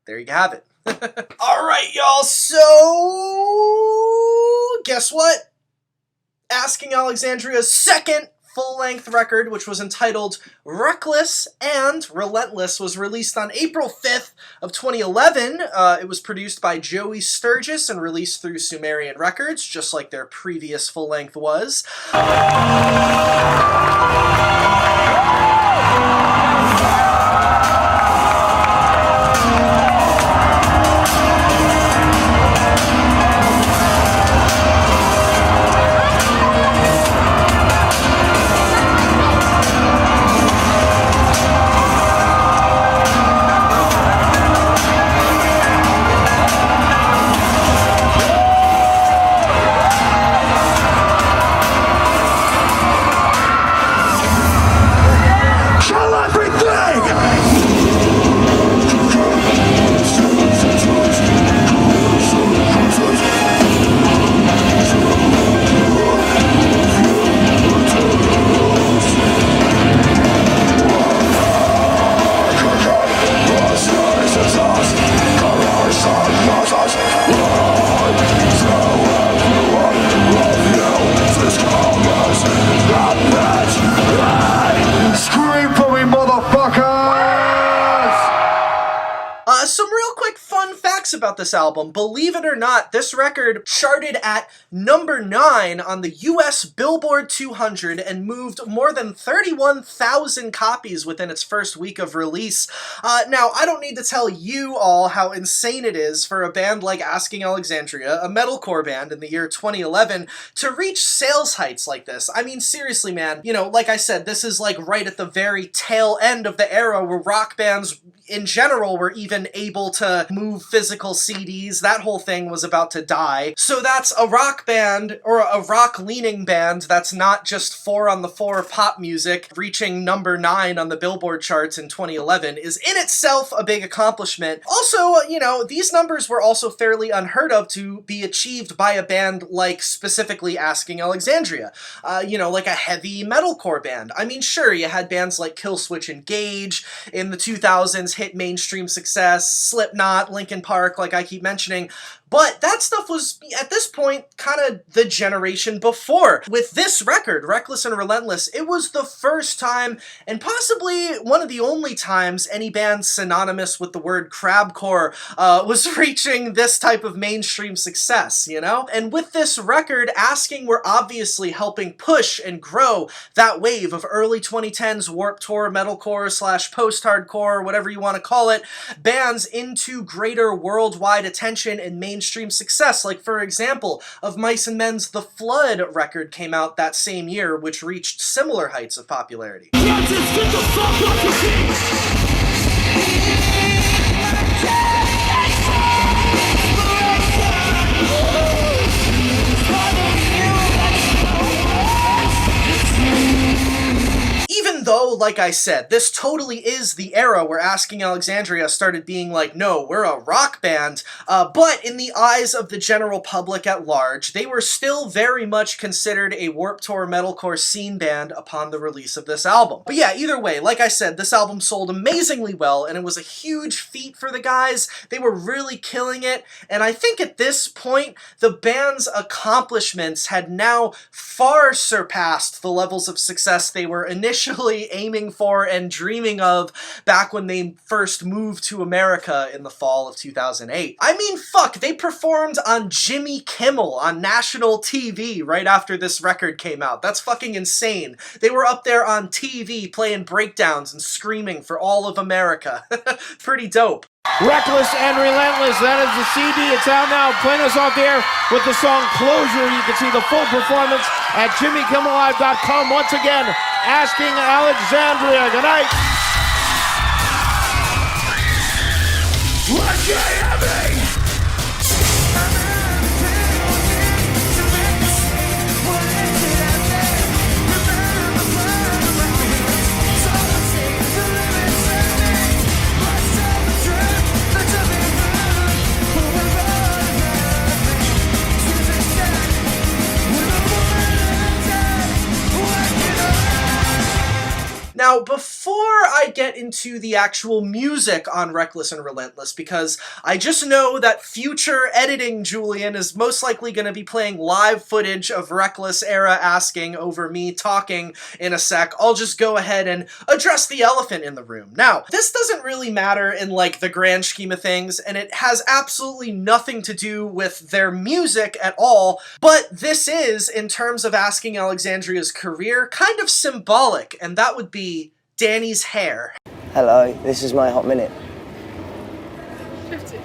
Speaker 3: There you have it. Alright, y'all, so guess what? Asking Alexandria's second full-length record, which was entitled Reckless and Relentless, was released on April 5th of 2011. It was produced by Joey Sturgis and released through Sumerian Records, just like their previous full-length was. Some real quick fun facts about this album. Believe it or not, this record charted at number 9 on the US Billboard 200 and moved more than 31,000 copies within its first week of release. Now, I don't need to tell you all how insane it is for a band like Asking Alexandria, a metalcore band in the year 2011, to reach sales heights like this. I mean, seriously, man, you know, like I said, this is like right at the very tail end of the era where rock bands in general were even able to move physical CDs. That whole thing was about to die. So that's a rock band, or a rock-leaning band, that's not just 4 on the 4 pop music, reaching number 9 on the Billboard charts in 2011 is in itself a big accomplishment. Also, you know, these numbers were also fairly unheard of to be achieved by a band like specifically Asking Alexandria. You know, like a heavy metalcore band. I mean, sure, you had bands like Killswitch Engage in the 2000s hit mainstream success, Slipknot, Linkin Park, like I keep mentioning, but that stuff was, at this point, kind of the generation before. With this record, Reckless and Relentless, it was the first time, and possibly one of the only times, any band synonymous with the word crabcore was reaching this type of mainstream success, you know? And with this record, Asking were obviously helping push and grow that wave of early 2010s Warped Tour, metalcore / post-hardcore, whatever you want to call it, bands into greater worldwide attention and mainstream success. Like, for example, of Mice and Men's The Flood record came out that same year, which reached similar heights of popularity. Even though, like I said, this totally is the era where Asking Alexandria started being like, no, we're a rock band, but in the eyes of the general public at large, they were still very much considered a Warped Tour metalcore scene band upon the release of this album. But yeah, either way, like I said, this album sold amazingly well, and it was a huge feat for the guys. They were really killing it, and I think at this point, the band's accomplishments had now far surpassed the levels of success they were initially aiming for and dreaming of back when they first moved to America in the fall of 2008. I mean, fuck, they performed on Jimmy Kimmel on national TV right after this record came out. That's fucking insane. They were up there on TV playing breakdowns and screaming for all of America. Pretty dope.
Speaker 2: Reckless and Relentless, that is the CD. It's out now. Playing us off the air with the song Closure. You can see the full performance at JimmyKimmelLive.com. Once again, Asking Alexandria. Good night.
Speaker 3: Now, before I get into the actual music on Reckless and Relentless, because I just know that future editing Julian is most likely going to be playing live footage of Reckless era Asking over me talking in a sec, I'll just go ahead and address the elephant in the room. Now, this doesn't really matter in, like, the grand scheme of things, and it has absolutely nothing to do with their music at all, but this is, in terms of Asking Alexandria's career, kind of symbolic, and that would be Danny's hair.
Speaker 17: Hello, this is my hot minute.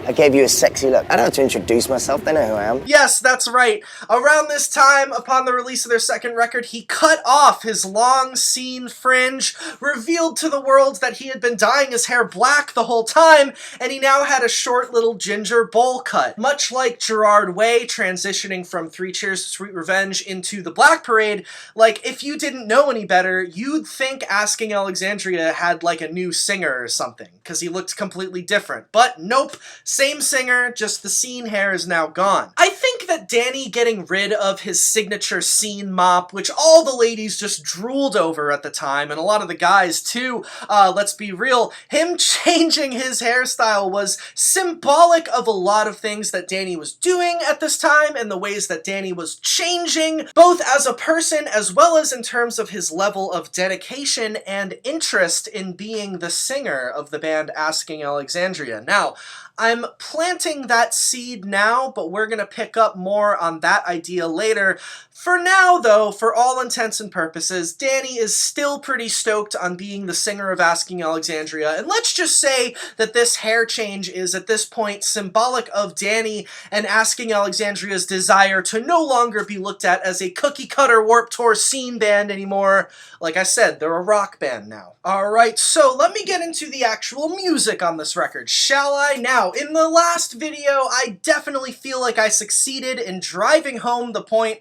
Speaker 17: I gave you a sexy look. I don't have to introduce myself, they know who I am.
Speaker 3: Yes, that's right. Around this time, upon the release of their second record, he cut off his long scene fringe, revealed to the world that he had been dyeing his hair black the whole time, and he now had a short little ginger bowl cut. Much like Gerard Way transitioning from Three Cheers to Sweet Revenge into the Black Parade, like, if you didn't know any better, you'd think Asking Alexandria had, like, a new singer or something, because he looked completely different. But nope. Same singer, just the scene hair is now gone. I think that Danny getting rid of his signature scene mop, which all the ladies just drooled over at the time, and a lot of the guys too, let's be real, him changing his hairstyle was symbolic of a lot of things that Danny was doing at this time and the ways that Danny was changing, both as a person as well as in terms of his level of dedication and interest in being the singer of the band Asking Alexandria. Now, I'm planting that seed now, but we're going to pick up more on that idea later. For now, though, for all intents and purposes, Danny is still pretty stoked on being the singer of Asking Alexandria, and let's just say that this hair change is, at this point, symbolic of Danny and Asking Alexandria's desire to no longer be looked at as a cookie-cutter Warped Tour scene band anymore. Like I said, they're a rock band now. Alright, so let me get into the actual music on this record, shall I? Now, in the last video, I definitely feel like I succeeded in driving home the point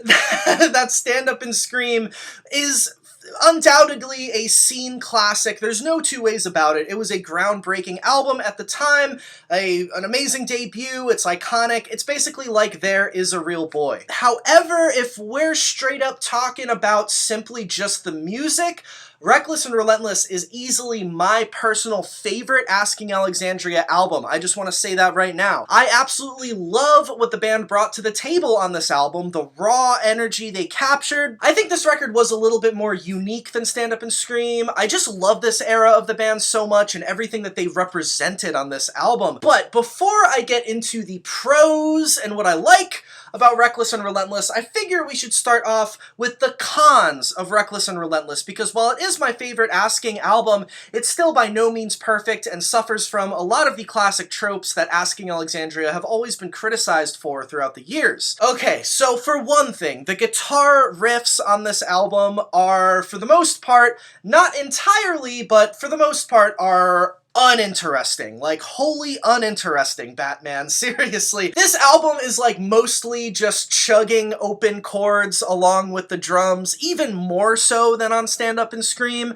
Speaker 3: that Stand Up and Scream is undoubtedly a scene classic. There's no two ways about it. It was a groundbreaking album at the time, an amazing debut, it's iconic, it's basically like There Is a Real Boy. However, if we're straight up talking about simply just the music, Reckless and Relentless is easily my personal favorite Asking Alexandria album. I just want to say that right now. I absolutely love what the band brought to the table on this album, the raw energy they captured. I think this record was a little bit more unique than Stand Up and Scream. I just love this era of the band so much and everything that they represented on this album. But before I get into the pros and what I like about Reckless and Relentless, I figure we should start off with the cons of Reckless and Relentless, because while it is my favorite Asking album, it's still by no means perfect and suffers from a lot of the classic tropes that Asking Alexandria have always been criticized for throughout the years. Okay, so for one thing, the guitar riffs on this album are, for the most part, not entirely, but for the most part are uninteresting. Like, wholly uninteresting, Batman. Seriously. This album is like mostly just chugging open chords along with the drums, even more so than on Stand Up and Scream,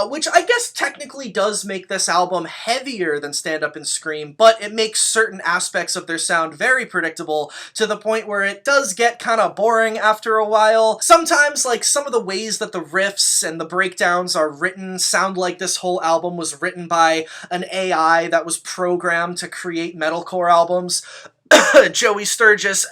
Speaker 3: which I guess technically does make this album heavier than Stand Up and Scream, but it makes certain aspects of their sound very predictable to the point where it does get kind of boring after a while. Sometimes, like, some of the ways that the riffs and the breakdowns are written sound like this whole album was written by an AI that was programmed to create metalcore albums. Joey Sturgis.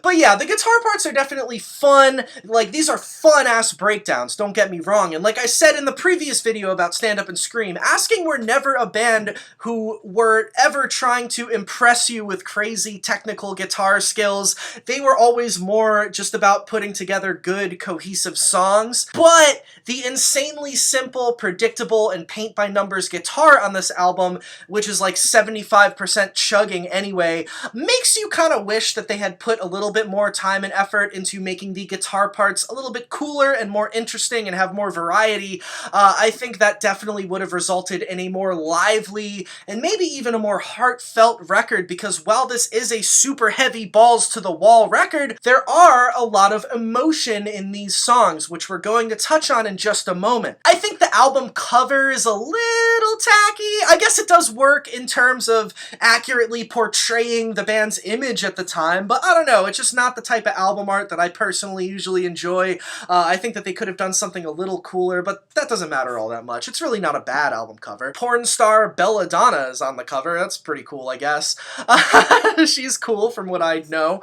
Speaker 3: But yeah, the guitar parts are definitely fun. Like, these are fun-ass breakdowns, don't get me wrong. And like I said in the previous video about Stand Up and Scream, Asking were never a band who were ever trying to impress you with crazy technical guitar skills. They were always more just about putting together good, cohesive songs. But the insanely simple, predictable, and paint-by-numbers guitar on this album, which is like 75% chugging anyway, makes you kind of wish that they had put a little bit more time and effort into making the guitar parts a little bit cooler and more interesting and have more variety. I think that definitely would have resulted in a more lively and maybe even a more heartfelt record, because while this is a super heavy balls to the wall record, there are a lot of emotion in these songs, which we're going to touch on in just a moment. I think the album cover is a little tacky. I guess it does work in terms of accurately portraying the band's image at the time, but I don't know, it's just not the type of album art that I personally usually enjoy. I think that they could have done something a little cooler, but that doesn't matter all that much. It's really not a bad album cover. Porn star Belladonna is on the cover. That's pretty cool, I guess. She's cool from what I know.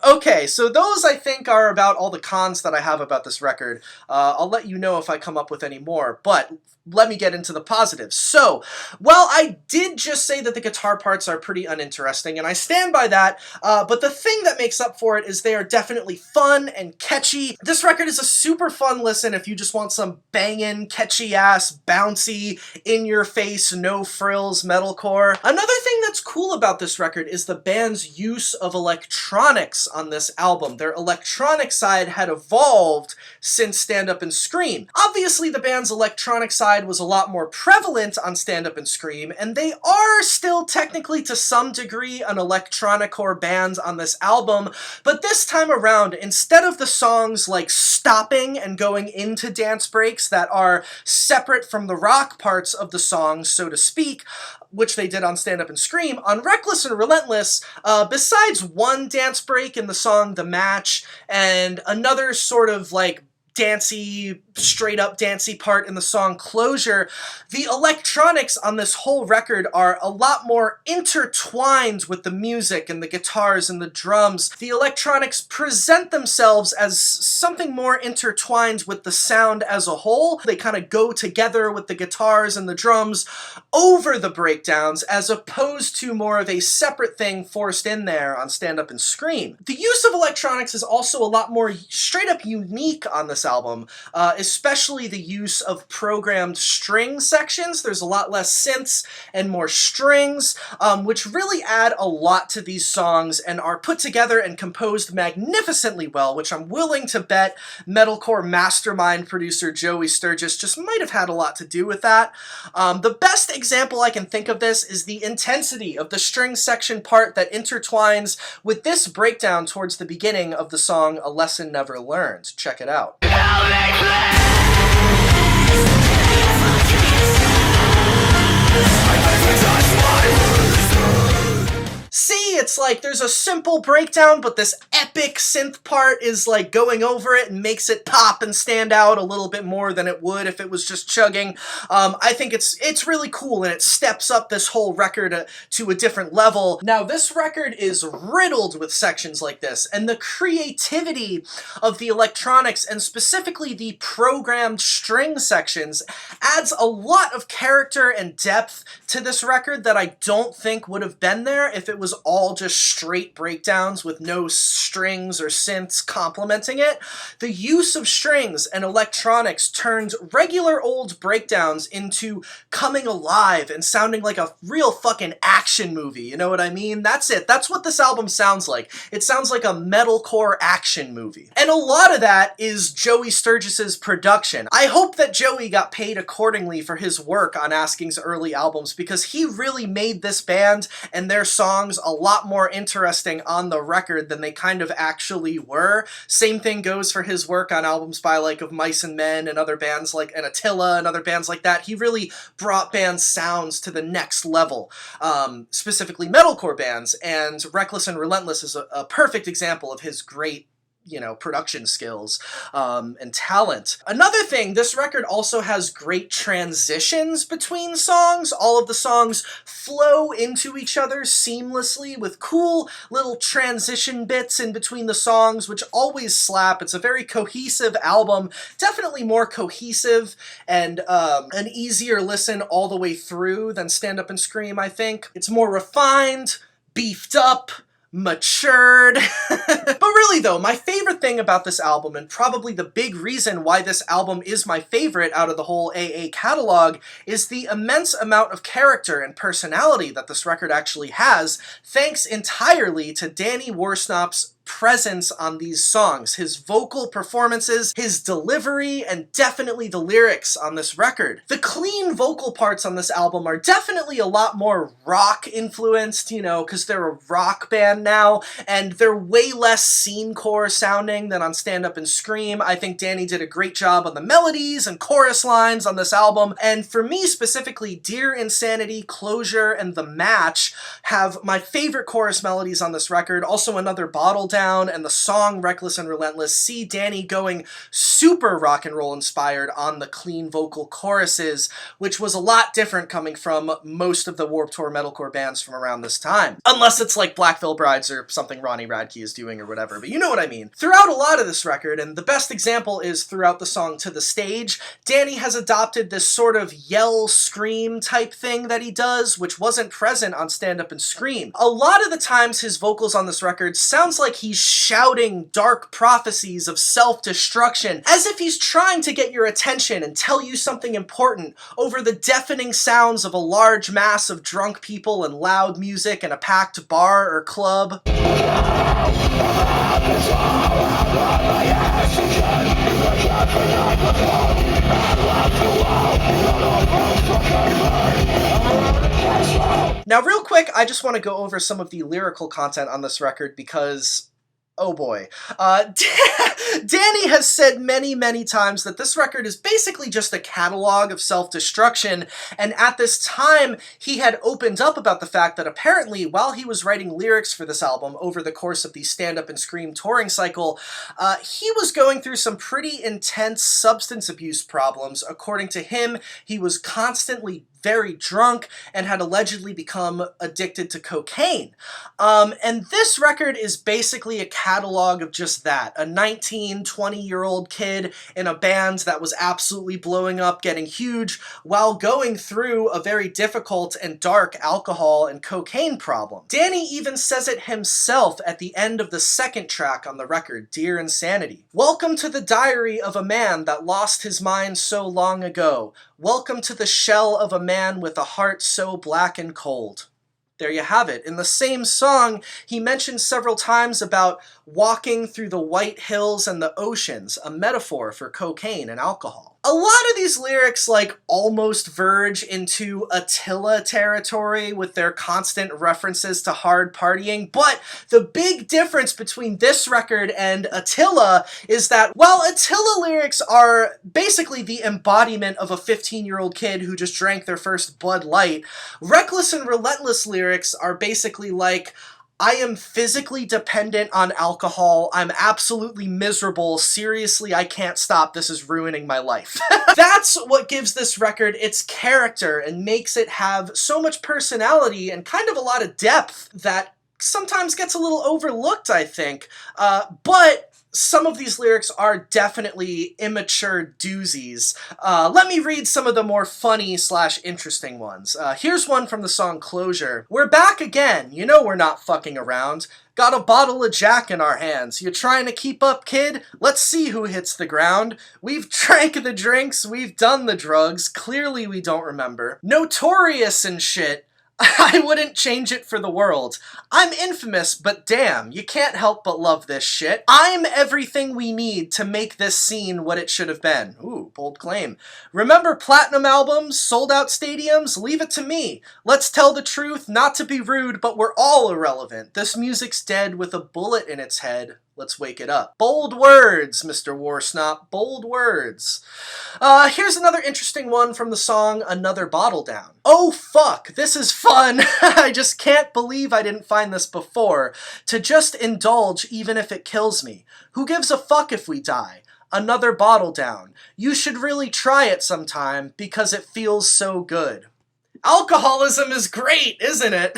Speaker 3: Okay, so those I think are about all the cons that I have about this record. I'll let you know if I come up with any more, but let me get into the positives. So, while I did just say that the guitar parts are pretty uninteresting, and I stand by that, but the thing that makes up for it is they are definitely fun and catchy. This record is a super fun listen if you just want some bangin', catchy-ass, bouncy, in-your-face, no-frills metalcore. Another thing that's cool about this record is the band's use of electronics on this album. Their electronic side had evolved since Stand Up and Scream. Obviously, the band's electronic side was a lot more prevalent on Stand Up and Scream, and they are still technically to some degree an electronic-core band on this album, but this time around, instead of the songs like stopping and going into dance breaks that are separate from the rock parts of the songs, so to speak, which they did on Stand Up and Scream, on Reckless and Relentless, besides one dance break in the song The Match, and another sort of like dancey, straight up dancey part in the song Closure, the electronics on this whole record are a lot more intertwined with the music and the guitars and the drums. The electronics present themselves as something more intertwined with the sound as a whole. They kind of go together with the guitars and the drums over the breakdowns, as opposed to more of a separate thing forced in there on Stand Up and Scream. The use of electronics is also a lot more straight up unique on this album, especially the use of programmed string sections. There's a lot less synths and more strings, which really add a lot to these songs and are put together and composed magnificently well, which I'm willing to bet metalcore mastermind producer Joey Sturgis just might have had a lot to do with that. The best example I can think of this is the intensity of the string section part that intertwines with this breakdown towards the beginning of the song A Lesson Never Learned. Check it out. See, it's like there's a simple breakdown, but this epic synth part is like going over it and makes it pop and stand out a little bit more than it would if it was just chugging. I think it's really cool, and it steps up this whole record to a different level. Now, this record is riddled with sections like this, and the creativity of the electronics, and specifically the programmed string sections, adds a lot of character and depth to this record that I don't think would have been there if it was all just straight breakdowns with no strings or synths complementing it, the use of strings and electronics turned regular old breakdowns into coming alive and sounding like a real fucking action movie, you know what I mean? That's it. That's what this album sounds like. It sounds like a metalcore action movie. And a lot of that is Joey Sturgis's production. I hope that Joey got paid accordingly for his work on Asking's early albums, because he really made this band and their songs a lot more interesting on the record than they kind of actually were. Same thing goes for his work on albums by like Of Mice and Men and other bands like and Attila and other bands like that. He really brought band sounds to the next level, specifically metalcore bands, and Reckless and Relentless is a perfect example of his great, you know, production skills and talent. Another thing, this record also has great transitions between songs. All of the songs flow into each other seamlessly with cool little transition bits in between the songs, which always slap. It's a very cohesive album, definitely more cohesive and an easier listen all the way through than Stand Up and Scream, I think. It's more refined, beefed up, matured. But really though, my favorite thing about this album, and probably the big reason why this album is my favorite out of the whole AA catalog, is the immense amount of character and personality that this record actually has, thanks entirely to Danny Worsnop's presence on these songs, his vocal performances, his delivery, and definitely the lyrics on this record. The clean vocal parts on this album are definitely a lot more rock influenced, you know, because they're a rock band now, and they're way less scene-core sounding than on Stand Up and Scream. I think Danny did a great job on the melodies and chorus lines on this album, and for me specifically, Dear Insanity, Closure, and The Match have my favorite chorus melodies on this record. Also Another Bottle Down and the song Reckless and Relentless see Danny going super rock and roll inspired on the clean vocal choruses, which was a lot different coming from most of the Warped Tour metalcore bands from around this time. Unless it's like Black Veil Brides or something Ronnie Radke is doing or whatever, but you know what I mean. Throughout a lot of this record, and the best example is throughout the song To the Stage, Danny has adopted this sort of yell scream type thing that he does, which wasn't present on Stand Up and Scream. A lot of the times his vocals on this record sounds like he's shouting dark prophecies of self-destruction, as if he's trying to get your attention and tell you something important over the deafening sounds of a large mass of drunk people and loud music in a packed bar or club. Now, real quick, I just want to go over some of the lyrical content on this record because oh boy. Danny has said many, many times that this record is basically just a catalog of self-destruction, and at this time, he had opened up about the fact that apparently, while he was writing lyrics for this album over the course of the Stand Up and Scream touring cycle, he was going through some pretty intense substance abuse problems. According to him, he was constantly very drunk and had allegedly become addicted to cocaine. And this record is basically a catalog of just that. A 19, 20-year-old kid in a band that was absolutely blowing up, getting huge, while going through a very difficult and dark alcohol and cocaine problem. Danny even says it himself at the end of the second track on the record, Dear Insanity. Welcome to the diary of a man that lost his mind so long ago. Welcome to the shell of a man with a heart so black and cold. There you have it. In the same song, he mentions several times about walking through the white hills and the oceans, a metaphor for cocaine and alcohol. A lot of these lyrics almost verge into Attila territory with their constant references to hard partying, but the big difference between this record and Attila is that while Attila lyrics are basically the embodiment of a 15-year-old kid who just drank their first Bud Light, Reckless and Relentless lyrics are basically like, I am physically dependent on alcohol. I'm absolutely miserable. Seriously, I can't stop. This is ruining my life. That's what gives this record its character and makes it have so much personality and kind of a lot of depth that sometimes gets a little overlooked, I think. But some of these lyrics are definitely immature doozies. Let me read some of the more funny / interesting ones. Here's one from the song Closure. We're back again, you know we're not fucking around. Got a bottle of Jack in our hands. You trying to keep up, kid? Let's see who hits the ground. We've drank the drinks, we've done the drugs. Clearly we don't remember. Notorious and shit. I wouldn't change it for the world. I'm infamous, but damn, you can't help but love this shit. I'm everything we need to make this scene what it should have been. Ooh, bold claim. Remember platinum albums, sold out stadiums? Leave it to me. Let's tell the truth, not to be rude, but we're all irrelevant. This music's dead with a bullet in its head. Let's wake it up. Bold words, Mr. Warsnop. Bold words. Here's another interesting one from the song Another Bottle Down. Oh fuck, this is fun. I just can't believe I didn't find this before. To just indulge even if it kills me. Who gives a fuck if we die? Another bottle down. You should really try it sometime because it feels so good. Alcoholism is great, isn't it?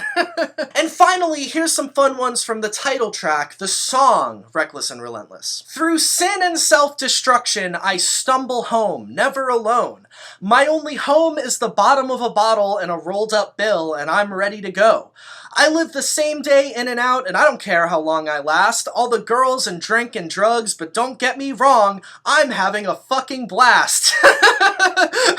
Speaker 3: And finally, here's some fun ones from the title track, the song Reckless and Relentless. Through sin and self-destruction, I stumble home, never alone. My only home is the bottom of a bottle and a rolled up bill, and I'm ready to go. I live the same day in and out, and I don't care how long I last. All the girls and drink and drugs, but don't get me wrong, I'm having a fucking blast.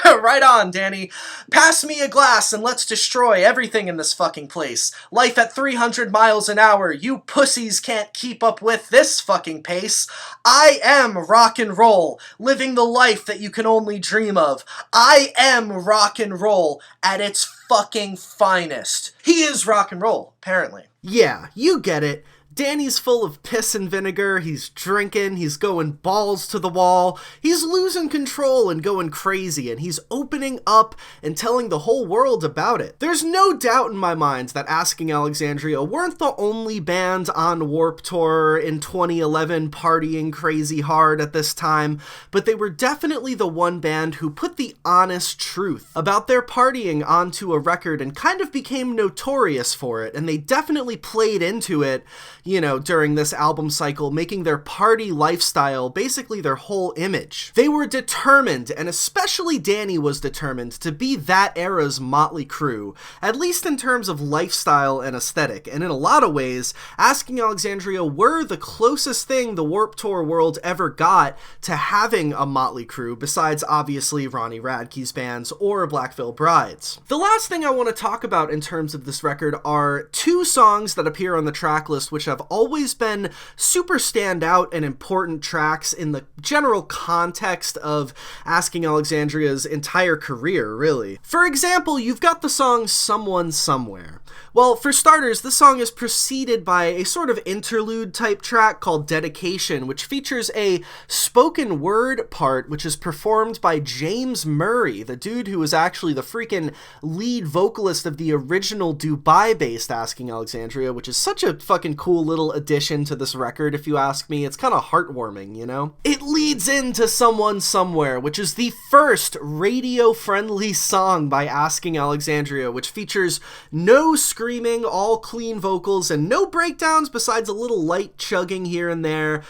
Speaker 3: Right on, Danny. Pass me a glass and let's destroy everything in this fucking place. Life at 300 miles an hour. You pussies can't keep up with this fucking pace. I am rock and roll, living the life that you can only dream of. I am rock and roll at its fucking finest. He is rock and roll, apparently.
Speaker 7: Yeah, you get it. Danny's full of piss and vinegar, he's drinking, he's going balls to the wall, he's losing control and going crazy, and he's opening up and telling the whole world about it. There's no doubt in my mind that Asking Alexandria weren't the only band on Warped Tour in 2011 partying crazy hard at this time, but they were definitely the one band who put the honest truth about their partying onto a record and kind of became notorious for it, and they definitely played into it, you know, during this album cycle, making their party lifestyle basically their whole image. They were determined, and especially Danny was determined, to be that era's Motley Crue, at least in terms of lifestyle and aesthetic, and in a lot of ways, Asking Alexandria were the closest thing the Warped Tour world ever got to having a Motley Crue, besides obviously Ronnie Radke's bands or Black Veil Brides. The last thing I want to talk about in terms of this record are two songs that appear on the track list which have always been super standout and important tracks in the general context of Asking Alexandria's entire career, really. For example, you've got the song Someone Somewhere. Well, for starters, this song is preceded by a sort of interlude type track called Dedication, which features a spoken word part which is performed by James Murray, the dude who was actually the freaking lead vocalist of the original Dubai-based Asking Alexandria, which is such a fucking cool little addition to this record, if you ask me. It's kind of heartwarming, you know? It leads into Someone Somewhere, which is the first radio-friendly song by Asking Alexandria, which features no screaming, all clean vocals, and no breakdowns besides a little light chugging here and there,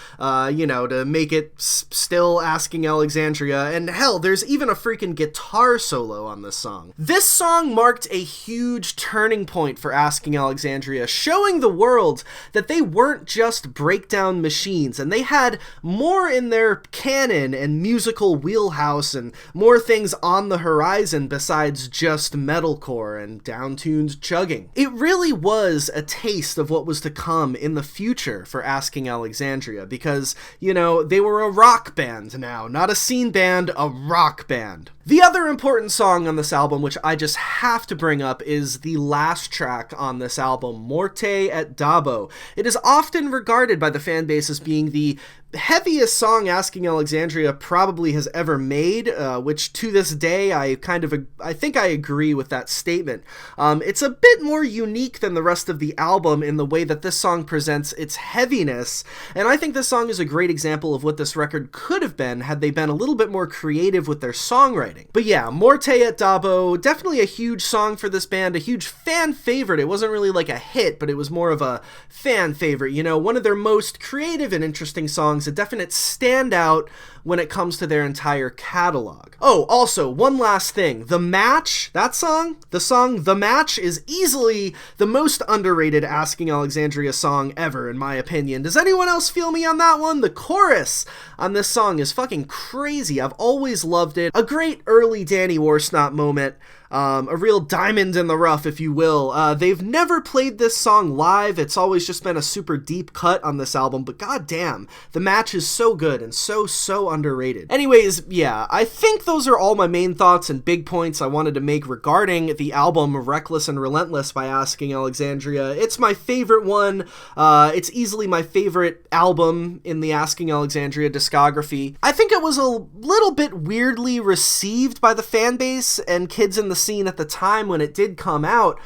Speaker 7: you know, to make it still Asking Alexandria, and hell, there's even a freaking guitar solo on this song. This song marked a huge turning point for Asking Alexandria, showing the world that they weren't just breakdown machines, and they had more in their canon and musical wheelhouse and more things on the horizon besides just metalcore and down-tuned chugging. It really was a taste of what was to come in the future for Asking Alexandria, because, you know, they were a rock band now, not a scene band, a rock band. The other important song on this album, which I just have to bring up, is the last track on this album, Morte et Dabo. It is often regarded by the fan base as being the heaviest song Asking Alexandria probably has ever made, which to this day I think I agree with that statement. It's a bit more unique than the rest of the album in the way that this song presents its heaviness, and I think this song is a great example of what this record could have been had they been a little bit more creative with their songwriting. But yeah, Morte et Dabo, definitely a huge song for this band, a huge fan favorite. It wasn't really like a hit, but it was more of a fan favorite, you know, one of their most creative and interesting songs
Speaker 3: songs, a definite standout when it comes to their entire catalog. Oh, also, one last thing. The Match, that song, the song The Match is easily the most underrated Asking Alexandria song ever, in my opinion. Does anyone else feel me on that one? The chorus on this song is fucking crazy. I've always loved it. A great early Danny Worsnop moment. A real diamond in the rough, if you will. They've never played this song live. It's always just been a super deep cut on this album, but goddamn, The Match is so good and so underrated. Anyways, yeah, I think those are all my main thoughts and big points I wanted to make regarding the album Reckless and Relentless by Asking Alexandria. It's my favorite one. It's easily my favorite album in the Asking Alexandria discography. I think it was a little bit weirdly received by the fan base and kids in the scene at the time when it did come out,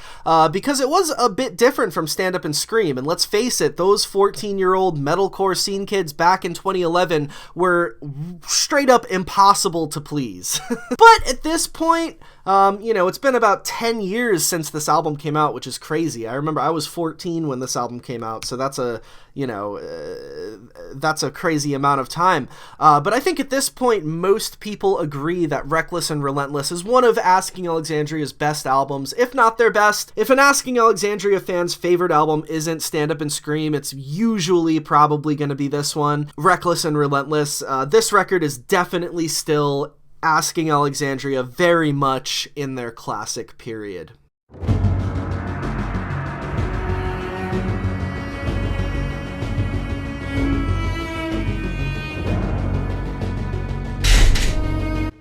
Speaker 3: because it was a bit different from Stand Up and Scream, and let's face it, those 14-year-old metalcore scene kids back in 2011 were straight up impossible to please. But at this point, it's been about 10 years since this album came out, which is crazy. I remember I was 14 when this album came out, so that's a crazy amount of time. But I think at this point, most people agree that Reckless and Relentless is one of Asking Alexandria's best albums, if not their best. If an Asking Alexandria fan's favorite album isn't Stand Up and Scream, it's usually probably going to be this one, Reckless and Relentless. This record is definitely still Asking Alexandria very much in their classic period.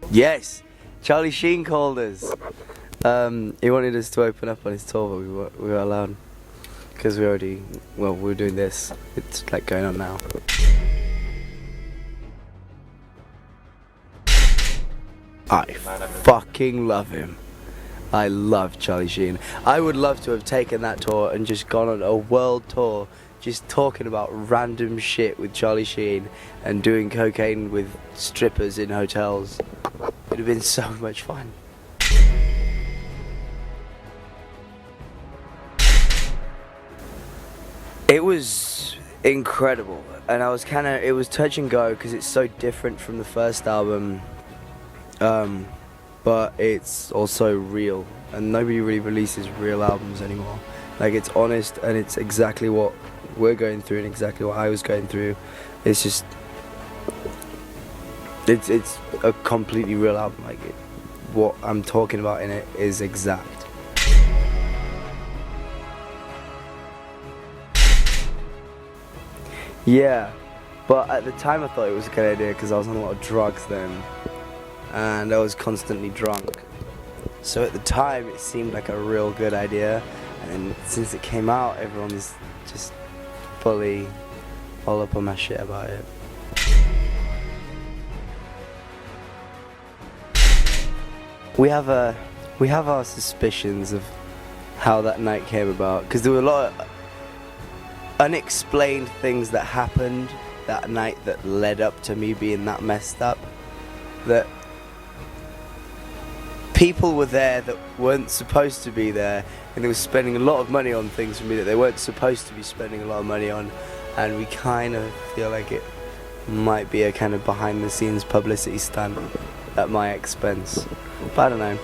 Speaker 4: Yes, Charlie Sheen called us. He wanted us to open up on his tour, but we were allowed because we're doing this. It's like going on now. I fucking love him. I love Charlie Sheen. I would love to have taken that tour and just gone on a world tour, just talking about random shit with Charlie Sheen and doing cocaine with strippers in hotels. It would have been so much fun. It was incredible, and it was touch and go because it's so different from the first album, but it's also real, and nobody really releases real albums anymore. Like, it's honest, and it's exactly what we're going through and exactly what I was going through. It's just, it's a completely real album. Like, what I'm talking about in it is exact. Yeah, but at the time I thought it was a good idea because I was on a lot of drugs then, and I was constantly drunk. So at the time it seemed like a real good idea, and since it came out, everyone is just fully all up on my shit about it. We have our suspicions of how that night came about, because there were a lot of unexplained things that happened that night that led up to me being that messed up, that people were there that weren't supposed to be there, and they were spending a lot of money on things for me that they weren't supposed to be spending a lot of money on, and we kind of feel like it might be a kind of behind the scenes publicity stunt at my expense, but I don't know.